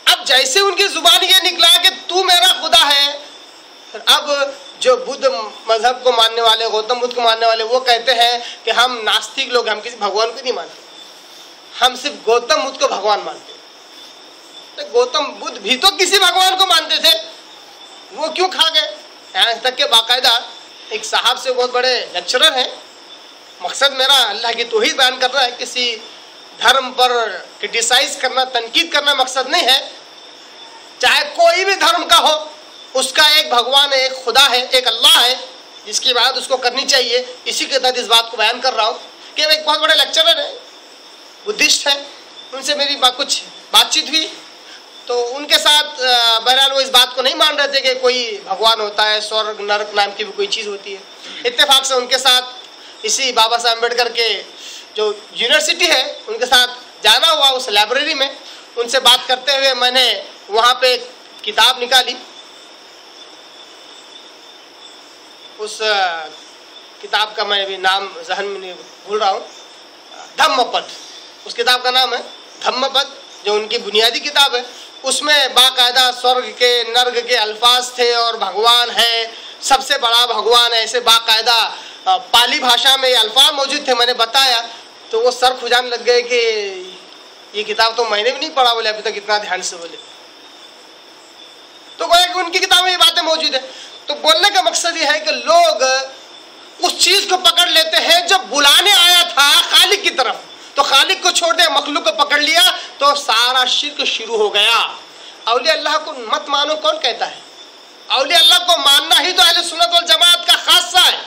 اب جیسے ان کی زبان یہ نکلا کہ تو میرا خدا ہے، اب جو بدھ مذہب کو ماننے والے، گوتم بدھ کو ماننے والے، وہ کہتے ہیں کہ ہم ناستک لوگ، ہم کسی بھگوان کو نہیں مانتے، ہم صرف گوتم بدھ کو بھگوان مانتے ہیں. گوتم بدھ بھی تو کسی بھگوان کو مانتے تھے، وہ کیوں کھا گئے؟ یہاں تک کہ باقاعدہ ایک صاحب سے بہت بڑے لیکچرر ہیں، مقصد میرا اللہ کی توحید بیان کرنا ہے، کسی دھرم پر کرٹیسائز کرنا، تنقید کرنا مقصد نہیں ہے. چاہے کوئی بھی دھرم کا ہو، اس کا ایک بھگوان ہے، ایک خدا ہے، ایک اللہ ہے جس کی عبادت اس کو کرنی چاہیے. اسی کے تحت اس بات کو بیان کر رہا ہوں کہ ایک بہت بڑے لیکچرر ہیں، بدھسٹ ہیں، ان سے میری کچھ بات چیت ہوئی تو ان کے ساتھ بہرحال وہ اس بات کو نہیں مان رہے تھے کہ کوئی بھگوان ہوتا ہے، سورگ نرک نام کی بھی کوئی چیز ہوتی ہے. اتفاق سے ان کے ساتھ اسی بابا صاحب امبیڈکر کے جو یونیورسٹی ہے ان کے ساتھ جانا ہوا اس لائبریری میں. ان سے بات کرتے ہوئے میں نے وہاں پہ ایک کتاب نکالی، اس کتاب کا میں ابھی نام ذہن میں نہیں بھول رہا ہوں، دھم پد، اس کتاب کا نام ہے دھم پد، جو ان کی بنیادی کتاب ہے. اس میں باقاعدہ سورگ کے نرگ کے الفاظ تھے اور بھگوان ہے، سب سے بڑا بھگوان ہے، ایسے باقاعدہ پالی بھاشا میں یہ الفاظ موجود تھے. میں نے بتایا تو وہ سر کھجانے لگ گئے کہ یہ کتاب تو میں نے بھی نہیں پڑھا، بولے ابھی تک اتنا دھیان سے بولے. تو گویا کہ ان کی کتاب میں یہ باتیں موجود ہیں. تو بولنے کا مقصد یہ ہے کہ لوگ اس چیز کو پکڑ لیتے ہیں جو بلانے آیا تھا خالق کی طرف، تو خالق کو چھوڑ دیا، مخلوق کو پکڑ لیا تو سارا شرک شروع ہو گیا. اولیاء اللہ کو مت مانو کون کہتا ہے؟ اولیاء اللہ کو ماننا ہی تو اہل سنت والجماعت کا خاصہ ہے.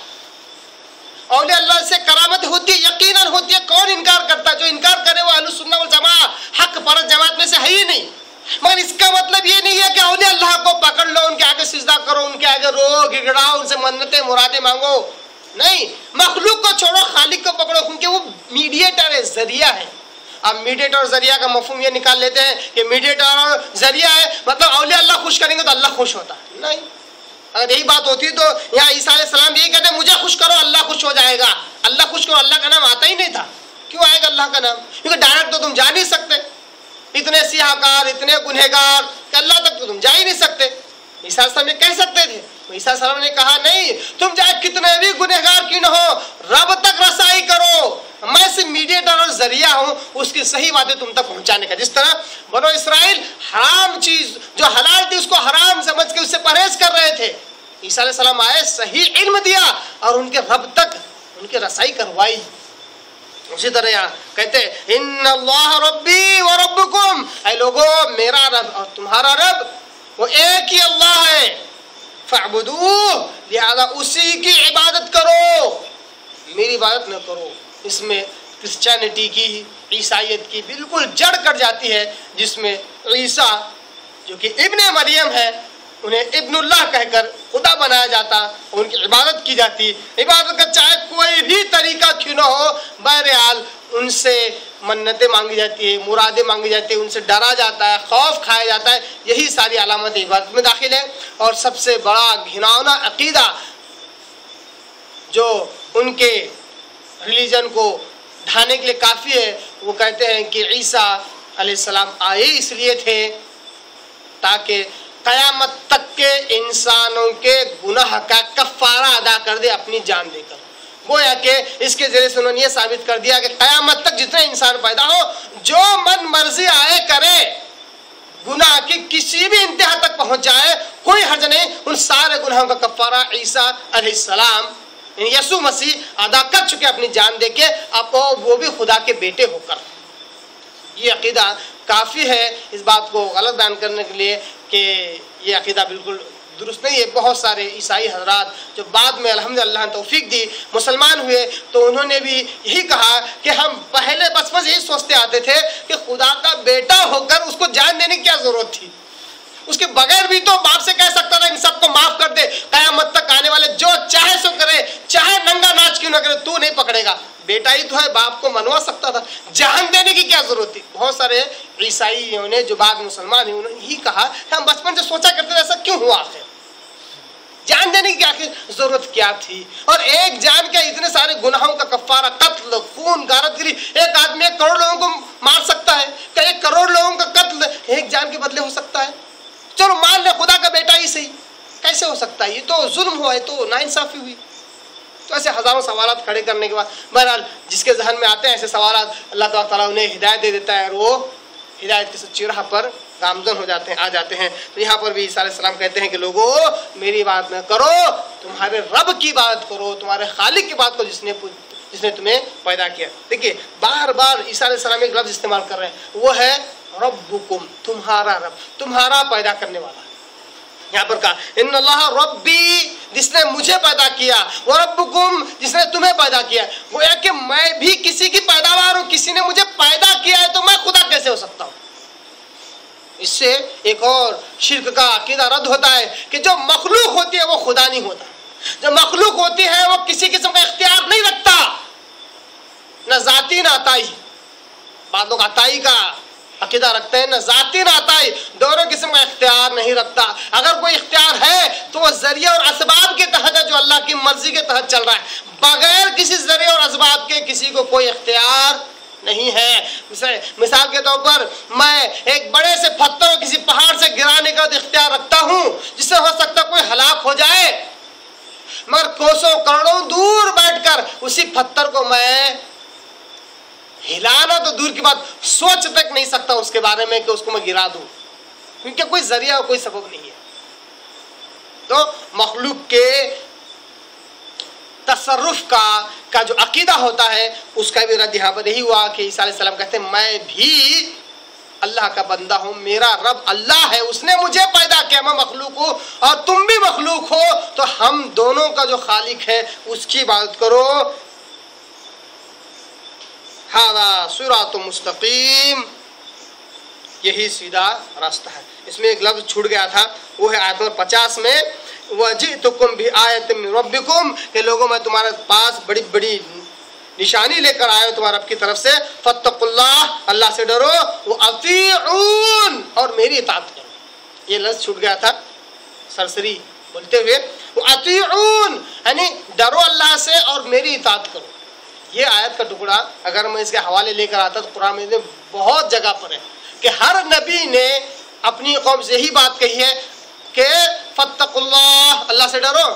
اولیاء اللہ سے کرامت ہوتی ہے، یقیناً ہوتی ہے، کون انکار کرتا ہے؟ جو انکار کرے وہ اہل السنہ والجماعہ حق پرست جماعت میں سے ہے ہی نہیں۔ مگر اس کا مطلب یہ نہیں ہے کہ اولیاء اللہ کو پکڑ لو، ان کے آگے سجدہ کرو، ان کے آگے رو گڑگڑاؤ، ان سے منتیں مرادیں مانگو، نہیں، مخلوق کو چھوڑو، خالق کو پکڑو، کیونکہ وہ میڈیٹر ہے، ذریعہ ہے۔ اب میڈیٹر اور ذریعہ کا مفہوم یہ نکال لیتے ہیں کہ میڈیٹر اور ذریعہ ہے مطلب اولیاء اللہ خوش کریں گے تو اللہ خوش ہوتا ہے، نہیں۔ اگر یہی بات ہوتی تو یہاں عیسیٰ علیہ السلام یہی کہتے ہیں مجھے خوش کرو اللہ خوش ہو جائے گا، اللہ خوش کرو، اللہ کا نام آتا ہی نہیں تھا، کیوں آئے گا اللہ کا نام؟ کیونکہ ڈائریکٹ تو تم جا نہیں سکتے، اتنے سیاہ کار، اتنے گنہگار کہ اللہ تک تو تم جا ہی نہیں سکتے۔ عیسیٰ علیہ السلام یہ کہہ سکتے تھے، عیسیٰ علیہ السلام نے کہا نہیں، تم چاہے کتنے بھی گنہگار کیوں نہ ہو رب تک رسائی کرو، میں صرف میڈیٹر اور ذریعہ ہوں اس کی صحیح باتیں تم تک پہنچانے کا۔ جس طرح بنو اسرائیل حرام چیز جو حلال تھی اس کو حرام سمجھ کے اس سے پرہیز کر رہے تھے، عیسیٰ علیہ السلام آئے، صحیح علم دیا اور ان کے رب تک ان کی رسائی کروائی۔ اسی طرح یہاں کہتے ہیں ان اللہ ربی و ربکم، اے لوگو میرا رب اور تمہارا رب وہ ایک ہی اللہ ہے، فاعبدوہ، لہذا اسی کی عبادت کرو، میری عبادت نہ کرو۔ اس میں کرسچینٹی کی، عیسائیت کی بالکل جڑ کٹ جاتی ہے، جس میں عیسیٰ جو کہ ابن مریم ہے انہیں ابن اللہ کہہ کر خدا بنایا جاتا، ان کی عبادت کی جاتی، عبادت کا چاہے کوئی بھی طریقہ کیوں نہ ہو، بہرحال ان سے منتیں مانگی جاتی ہے، مرادیں مانگی جاتی ہے، ان سے ڈرا جاتا ہے، خوف کھایا جاتا ہے، یہی ساری علامت عبادت میں داخل ہے۔ اور سب سے بڑا گھناؤنا عقیدہ جو ان کے ریلیجن کو ڈھانے کے لیے کافی ہے، وہ کہتے ہیں کہ عیسیٰ علیہ السلام آئے اس لیے تھے تاکہ قیامت تک کے انسانوں کے گناہ کا کفارہ ادا کر دے اپنی جان دے کر۔ گویا کہ اس کے ذریعے سے انہوں نے یہ ثابت کر دیا کہ قیامت تک جتنے انسان پیدا ہو جو من مرضی آئے کرے، گناہ کی کسی بھی انتہا تک پہنچ جائے، کوئی حرج نہیں، ان سارے گناہوں کا کفارہ عیسیٰ علیہ السلام یسوع مسیح ادا کر چکے اپنی جان دے کے، اب وہ بھی خدا کے بیٹے ہو کر۔ یہ عقیدہ کافی ہے اس بات کو غلط بیان کرنے کے لیے کہ یہ عقیدہ بالکل درست نہیں ہے۔ بہت سارے عیسائی حضرات جو بعد میں الحمدللہ توفیق دی مسلمان ہوئے تو انہوں نے بھی یہی کہا کہ ہم پہلے بچپن سے یہی سوچتے آتے تھے کہ خدا کا بیٹا ہو کر اس کو جان دینے کی کیا ضرورت تھی، اس کے بغیر بھی تو باپ سے کہہ سکتا تھا ان سب کو معاف کر دے، قیامت تک آنے والے جو چاہے سو کرے، چاہے ننگا ناچ کیوں نہ کرے، تو نہیں پکڑے گا، بیٹا ہی تو ہے، باپ کو منوا سکتا تھا، جان دینے کی کیا ضرورت تھی۔ بہت سارے عیسائیوں نے جو بعد مسلمان ہیں انہوں نے یہی کہا کہ ہم بچپن سے سوچا کرتے تھے ایسا کیوں ہوا، آخر جان دینے کی آخر ضرورت کیا تھی؟ اور ایک جان کے اتنے سارے گناہوں کا کفارہ، قتل، خون، غارت گری، ایک آدمی 1 کروڑ لوگوں کو مار سکتا ہے، کہ 1 کروڑ لوگوں کا قتل ایک جان کے بدلے ہو سکتا ہے؟ چلو مان لے خدا کا بیٹا ہی صحیح، کیسے ہو سکتا ہے؟ یہ تو ظلم ہوا ہے، تو ناانصافی ہوئی۔ تو ایسے ہزاروں سوالات کھڑے کرنے کے بعد بہرحال جس کے ذہن میں آتے ہیں ایسے سوالات، اللہ تعالیٰ انہیں ہدایت دے دیتا ہے اور وہ ہدایت کی سچی راہ پر گامزن ہو جاتے ہیں، آ جاتے ہیں۔ تو یہاں پر بھی عیسیٰ علیہ السلام کہتے ہیں کہ لوگوں میری بات نہ کرو، تمہارے رب کی بات کرو، تمہارے خالق کی بات کرو جس نے تمہیں پیدا کیا۔ دیکھیے بار بار عیسیٰ علیہ السلام ایک لفظ استعمال کر رہے ہیں، وہ ہے ربکم، تمہارا رب، تمہارا پیدا کرنے والا۔ یہاں پر کہا ان اللہ ربی، جس نے مجھے پیدا کیا، وہ ربکم، جس نے تمہیں پیدا کیا۔ گویا کہ میں بھی کسی کی پیداوار ہوں، کسی نے مجھے پیدا کیا ہے تو میں خدا کیسے ہو سکتا ہوں؟ اس سے ایک اور شرک کا عقیدہ رد ہوتا ہے کہ جو مخلوق ہوتی ہے وہ خدا نہیں ہوتا، جو مخلوق ہوتی ہے وہ کسی قسم کا اختیار نہیں رکھتا، نہ ذاتی نہ عطائی۔ بعض لوگ عطائی کا عقیدہ رکھتے ہیں، نہ ذاتی نہ عطائی، دونوں قسم کا اختیار نہیں رکھتا۔ اگر کوئی اختیار ہے تو وہ ذریعہ اور اسباب کے تحت ہے، جو اللہ کی مرضی کے تحت چل رہا ہے، بغیر کسی ذریعہ اور اسباب کے کسی کو کوئی اختیار نہیں ہے۔ مثال کے طور پر میں ایک بڑے سے پتھر کو کسی پہاڑ سے گرانے کا اختیار رکھتا ہوں، جس سے ہو سکتا کوئی ہلاک ہو جائے، مگر کوسوں کروڑوں دور بیٹھ کر اسی پتھر کو میں ہلانا تو دور کی بات، سوچ تک نہیں سکتا اس کے بارے میں کہ اس کو میں گرا دوں، کیونکہ کوئی ذریعہ اور کوئی سبب نہیں ہے۔ تو مخلوق کے تصرف کا جو عقیدہ ہوتا ہے اس کا بھی رد یہاں پر یہی ہوا کہ عیسیٰ علیہ السلام کہتے ہیں میں بھی اللہ کا بندہ ہوں, میرا رب اللہ ہے, اس نے مجھے پیدا کیا, میں مخلوق ہوں اور تم بھی مخلوق ہو, تو ہم دونوں کا جو خالق ہے اس کی عبادت کرو. ھذا صراط مستقیم, یہی سیدھا راستہ ہے. اس میں ایک لفظ چھوٹ گیا تھا, وہ ہے آیت نمبر 50 میں, وَجِئْتُكُمْ بِآیَةٍ مِّن رَبِّكُمْ, کہ لوگوں میں تمہارے پاس بڑی بڑی نشانی لے کر آئے ہوں تمہارے رب کی طرف سے. فَاتَّقُوا اللَّهَ, اللہ سے ڈرو, وَأَطِیعُونِ, اور میری اطاعت کرو. یہ لفظ چھوٹ گیا تھا سرسری بولتے ہوئے, وَأَطِیعُونِ یعنی ڈرو اللہ سے اور میری اطاعت کرو. یہ آیت کا ٹکڑا اگر میں اس کے حوالے لے کر آتا تو قرآن میں بہت جگہ پر ہے کہ ہر نبی نے اپنی قوم سے یہی بات کہی ہے کہ فَاتَّقُوا اللَّهَ, اللہ سے ڈرو,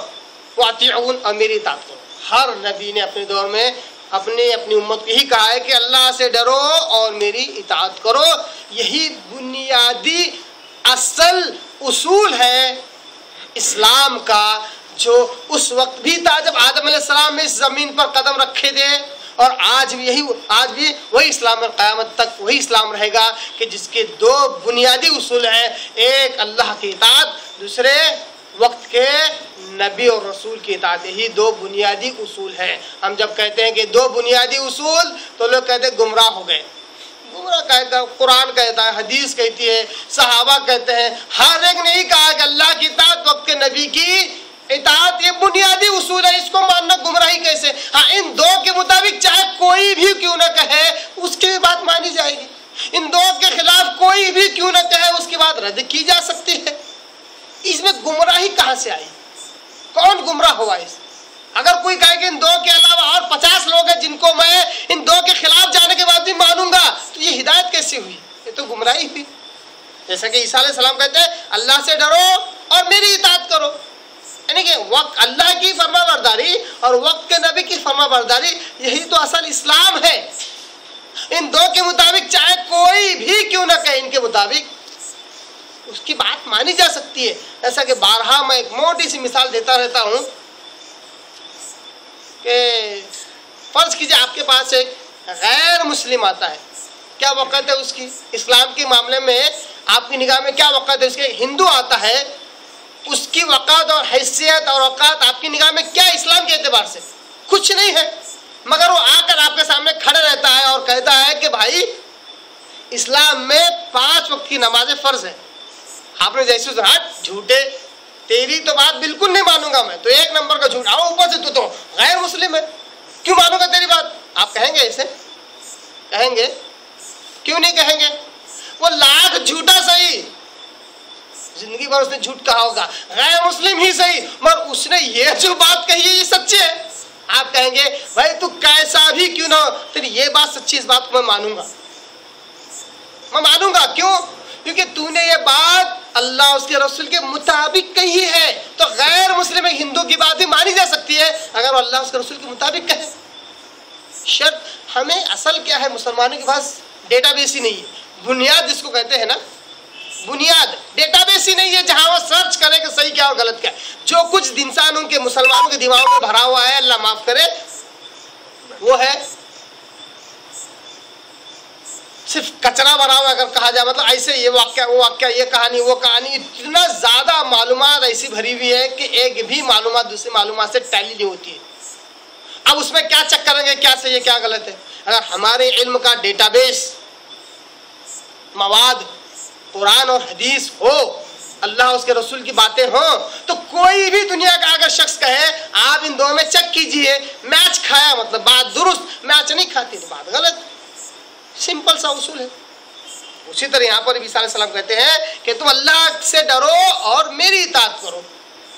وَأَطِیعُونِ, اور میری اطاعت کرو. ہر نبی نے اپنے دور میں اپنی امت کو یہی کہا ہے کہ اللہ سے ڈرو اور میری اطاعت کرو. یہی بنیادی اصل اصول ہے اسلام کا, جو اس وقت بھی تھا جب آدم علیہ السلام اس زمین پر قدم رکھے تھے, اور آج بھی وہی اسلام ہے, قیامت تک وہی اسلام رہے گا کہ جس کے دو بنیادی اصول ہیں, ایک اللہ کی اطاعت, دوسرے وقت کے نبی اور رسول کی اطاعت. یہی دو بنیادی اصول ہیں. ہم جب کہتے ہیں کہ دو بنیادی اصول تو لوگ کہتے ہیں گمراہ ہو گئے. گمراہ کہتا ہے, قرآن کہتا ہے, حدیث کہتی ہے, صحابہ کہتے ہیں, ہر ایک نے ہی کہا کہ اللہ کی اطاعت, وقت کے نبی کی اطاعت, یہ بنیادی اصول ہے. اس کو ماننا گمراہی کیسے؟ ہاں, ان دو کے مطابق چاہے کوئی بھی کیوں نہ کہے اس کی بات مانی جائے گی. ان دو کے خلاف کوئی بھی کیوں نہ کہے اس کی بات رد کی جا سکتی ہے. اس میں گمراہی کہاں سے آئی؟ کون گمراہ ہوا اس؟ اگر کوئی کہے کہ ان دو کے علاوہ اور 50 لوگ ہیں جن کو میں ان دو کے خلاف جانے کے بعد بھی مانوں گا, تو یہ ہدایت کیسے ہوئی؟ یہ تو گمراہی ہوئی. جیسا کہ عیسیٰ علیہ السلام کہتے ہیں اللہ سے ڈرو اور میری اطاعت کرو, یعنی کہ وقت اللہ کی فرما برداری اور وقت کے نبی کی فرما برداری, یہی تو اصل اسلام ہے. ان دو کے مطابق چاہے کوئی بھی کیوں نہ کہے, ان کے مطابق اس کی بات مانی جا سکتی ہے. ایسا کہ بارہا میں ایک موٹی سی مثال دیتا رہتا ہوں کہ فرض کیجئے آپ کے پاس ایک غیر مسلم آتا ہے, کیا وقت ہے اس کی اسلام کے معاملے میں, آپ کی نگاہ میں کیا وقت ہے اس کے؟ ہندو آتا ہے, اس کی وقت اور حیثیت اور اوقات آپ کی نگاہ میں کیا اسلام کے اعتبار سے؟ کچھ نہیں ہے, مگر وہ آ کر آپ کے سامنے کھڑا رہتا ہے اور کہتا ہے کہ بھائی اسلام میں 5 وقت کی نمازیں فرض ہے. آپ نے جیسے ہٹ جھوٹے, تیری تو بات بالکل نہیں مانوں گا میں, تو 1 نمبر کا جھوٹ, آؤ اوپر سے تو غیر مسلم ہے, کیوں مانوں گا تیری بات؟ آپ کہیں گے ایسے؟ کہیں گے؟ کیوں نہیں کہیں گے؟ وہ لاکھ جھوٹا صحیح, زندگی بھر اس نے جھوٹ کہا ہوگا, غیر مسلم ہی صحیح, مگر اس نے یہ جو بات کہی ہے یہ سچی ہے. آپ کہیں گے بھائی تو کیسا بھی کیوں نہ ہو, تیری یہ بات سچی, اس بات کو میں مانوں گا, میں مانوں گا. کیوں؟ کیونکہ تو نے یہ بات اللہ اس کے رسول کے مطابق کہی ہے. تو غیر مسلم ہندو کی بات بھی مانی جا سکتی ہے اگر اللہ اس کے رسول کے مطابق کہے. شرط ہمیں اصل کیا ہے, مسلمانوں کے پاس ڈیٹا بیس ہی نہیں ہے. بنیاد جس کو کہتے ہیں نا, بنیاد ڈیٹا بیس ہی نہیں ہے جہاں وہ سرچ کرے کہ صحیح کیا اور غلط کیا. جو کچھ انسانوں کے مسلمانوں کے دماغوں میں بھرا ہوا ہے, اللہ معاف کرے, وہ ہے صرف کچرا بھرا ہوا اگر کہا جائے. مطلب ایسے یہ واقعہ وہ واقعہ, یہ کہانی وہ کہانی, اتنا زیادہ معلومات ایسی بھری ہوئی ہے کہ ایک بھی معلومات دوسری معلومات سے ٹیلی نہیں ہوتی ہے. اب اس میں کیا چیک کریں گے کیا صحیح ہے کیا غلط ہے؟ اگر ہمارے علم کا ڈیٹا بیس مواد قرآن اور حدیث ہو, اللہ اس کے رسول کی باتیں ہوں, تو کوئی بھی دنیا کا اگر شخص کہے آپ ان دونوں میں چیک کیجئے, میچ کھایا مطلب بات درست, میچ نہیں کھاتی تو بات غلط. سمپل سا اصول ہے. اسی طرح یہاں پر بھی عیسیٰ علیہ السلام کہتے ہیں کہ تم اللہ سے ڈرو اور میری اطاعت کرو.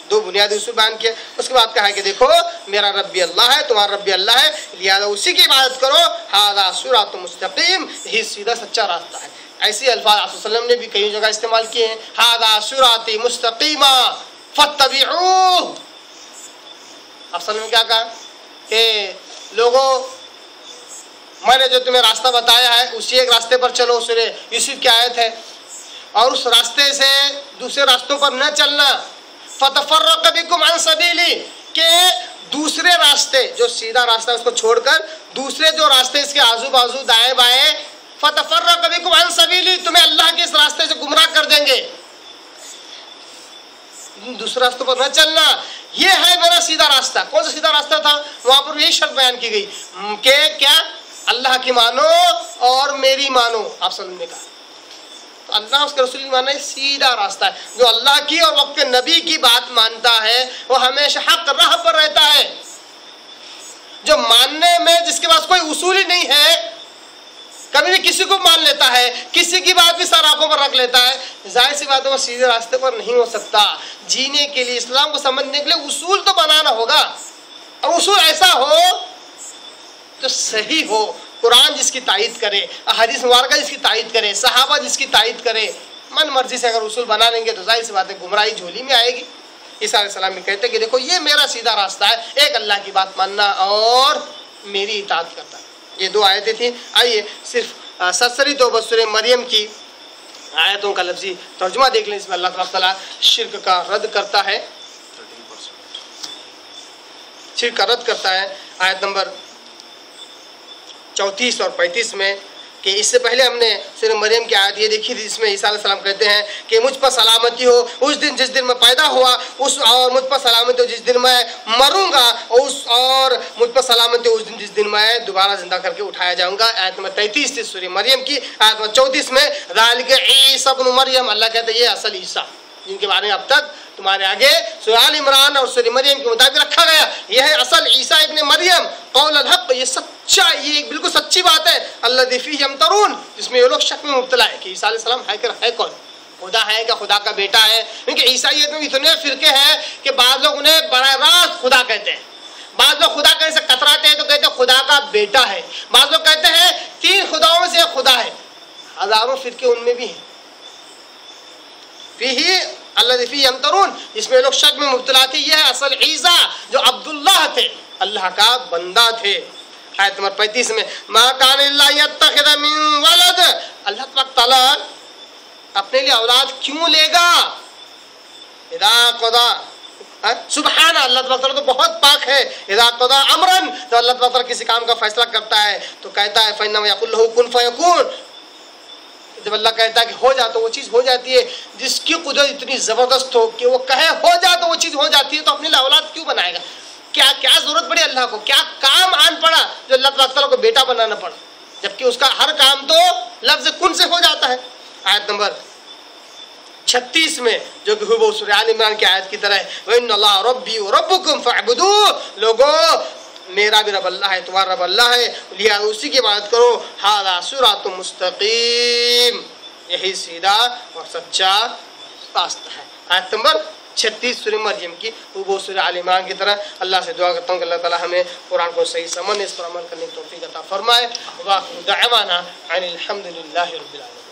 2 بنیادی اصول بیان کیا. اس کے بعد کہا ہے کہ دیکھو میرا رب بھی اللہ ہے, تمہارا رب بھی اللہ ہے, لہذا اسی کی عبادت کرو. ھذا صراط مستقیم, یہی سیدھا سچا راستہ ہے. ایسے الفاظ آپ صلی اللہ علیہ وسلم نے بھی کئی جگہ استعمال کیے ہیں. ھذا صراطی مستقیما فاتبعوہ. آپ صلی اللہ علیہ وسلم نے کیا کہا کہ لوگوں میں نے جو تمہیں راستہ بتایا ہے اسی ایک راستے پر چلو. سورہ یوسف کی آیت ہے. اور اس راستے سے دوسرے راستوں پر نہ چلنا. فتفرق بکم عن سبیلی, کہ دوسرے راستے جو سیدھا راستہ اس کو چھوڑ کر دوسرے جو راستے اس کے آزو بازو دائیں بائیں, فتفرق بکم عن سبیلی، تمہیں اللہ کے اس راستے سے گمراہ کر دیں گے، دوسرے راستوں پر نہ چلنا، یہ ہے میرا سیدھا راستہ۔ کون سا سیدھا راستہ تھا؟ وہاں پر یہی شرط بیان کی گئی کہ کیا؟ اللہ کی مانو اور میری مانو، آپ صلی اللہ علیہ وسلم نے کہا۔ تو اللہ اس کے رسول کی ماننا یہ سیدھا راستہ ہے۔ جو اللہ کی اور وقت کے نبی کی بات مانتا ہے وہ ہمیشہ حق راہ پر رہتا ہے۔ جو ماننے میں جس کے پاس کوئی اصول ہی نہیں ہے، کبھی بھی کسی کو مان لیتا ہے، کسی کی بات بھی سر آنکھوں پر رکھ لیتا ہے، ظاہر سی بات ہے وہ سیدھے راستے پر نہیں ہو سکتا۔ جینے کے لیے، اسلام کو سمجھنے کے لیے اصول تو بنانا ہوگا، اور اصول ایسا ہو جو صحیح ہو، قرآن جس کی تائید کرے، احادیث مبارکہ جس کی تائید کرے، صحابہ جس کی تائید کرے۔ من مرضی سے اگر اصول بنا لیں گے تو ظاہر سی بات ہے گمراہی جھولی میں آئے گی۔ عیسیٰ علیہ السلام بھی کہتے ہیں کہ دیکھو یہ میرا سیدھا راستہ ہے، ایک اللہ کی بات ماننا اور میری اطاعت کرتا ہے۔ یہ دو آیتیں تھیں۔ آئیے صرف سرسری طور پر سورہ مریم کی آیتوں کا لفظی ترجمہ دیکھ لیں۔ اس میں اللہ تعالیٰ شرک کا رد کرتا ہے، شرک کا رد کرتا ہے آیت نمبر 34 اور 35 میں، کہ اس سے پہلے ہم نے سورہ مریم کی آیت یہ دیکھی تھی جس میں عیسیٰ علیہ السلام کہتے ہیں کہ مجھ پر سلامتی ہو اس دن جس دن میں پیدا ہوا، اور مجھ پر سلامتی ہو جس دن میں مروں گا، اور مجھ پر سلامتی ہو اس دن جس دن میں دوبارہ زندہ کر کے اٹھایا جاؤں گا۔ آیت نمبر 33 تھی سورہ مریم کی۔ آیت نمبر 34 میں ذالک عیسی ابن مریم، اللہ کہتے ہیں یہ اصل عیسیٰ جن کے بارے میں اب تک تمہارے آگے سورہ آل عمران اور سورہ مریم کے مطابق رکھا گیا، یہ ہے اصل عیسیٰ ابن مریم، قول الحق، یہ سچا، یہ ایک بالکل سچی بات ہے، الذی فیہ یمترون، جس میں یہ لوگ شک میں مبتلا ہے کہ عیسیٰ علیہ السلام ہے کون، خدا ہے کہ خدا کا بیٹا ہے۔ کیونکہ عیسائیت میں اتنے فرقے ہیں کہ بعض لوگ انہیں براہ راست خدا کہتے ہیں، بعض لوگ خدا کہنے سے کتراتے ہیں تو کہتے ہیں خدا کا بیٹا ہے، بعض لوگ کہتے ہیں 3 خداؤں میں سے ایک خدا ہے۔ ہزاروں فرقے ان میں بھی ہیں۔ فیہ الذی فیہ یمترون، اس میں لوگ شک میں مبتلا تھے، یہ ہے اصل عیسیٰ جو عبداللہ تھے، اللہ کا بندہ تھے۔ آیت نمبر 35 میں ما کان اللہ یتخذ من ولد، اللہ تبارک تعالیٰ اپنے لیے اولاد کیوں لے گا؟ اذا قضا، سبحانہ، اللہ تبارک تعالیٰ تو بہت پاک ہے، اذا قضا امرن، تو اللہ تبارک تعالیٰ کسی کام کا فیصلہ کرتا ہے تو کہتا ہے فإنما یقول له کن فیکون، جب اللہ کہتا ہے کہ ہو جا تو وہ چیز ہو جاتی ہے۔ جس کی قدرت اتنی زبردست ہو کہ وہ کہے ہو جا تو وہ چیز ہو جاتی ہے، تو اپنے لیے اولاد کیوں بنائے گا؟ کیا ضرورت پڑی اللہ کو، کیا کام آن پڑا جو اللہ تعالیٰ کو بیٹا بنانا پڑا، جبکہ اس کا ہر کام تو لفظ کن سے ہو جاتا ہے۔ آیت نمبر 36 میں جو کہ وہ سورہ آل عمران کی آیت کی طرح ہے، وَإِنَّ اللَّهَ رَبِّي وَرَبُّكُمْ فَاعْبُدُوهُ، لوگوں میرا بھی رب اللہ ہے، تمہارا رب اللہ ہے، لہذا اسی کی عبادت کرو، ھذا صراط مستقیم، یہی سیدھا اور سچا راستہ ہے۔ آیت نمبر 36 سورہ مریم کی، وہ سورہ آل عمران کی طرح۔ اللہ سے دعا کرتا ہوں کہ اللہ تعالی ہمیں قرآن کو صحیح سمجھنے، اس پر عمل کرنے کی توفیق عطا فرمائے۔ وآخر دعوانا ان الحمد للہ رب العالمین۔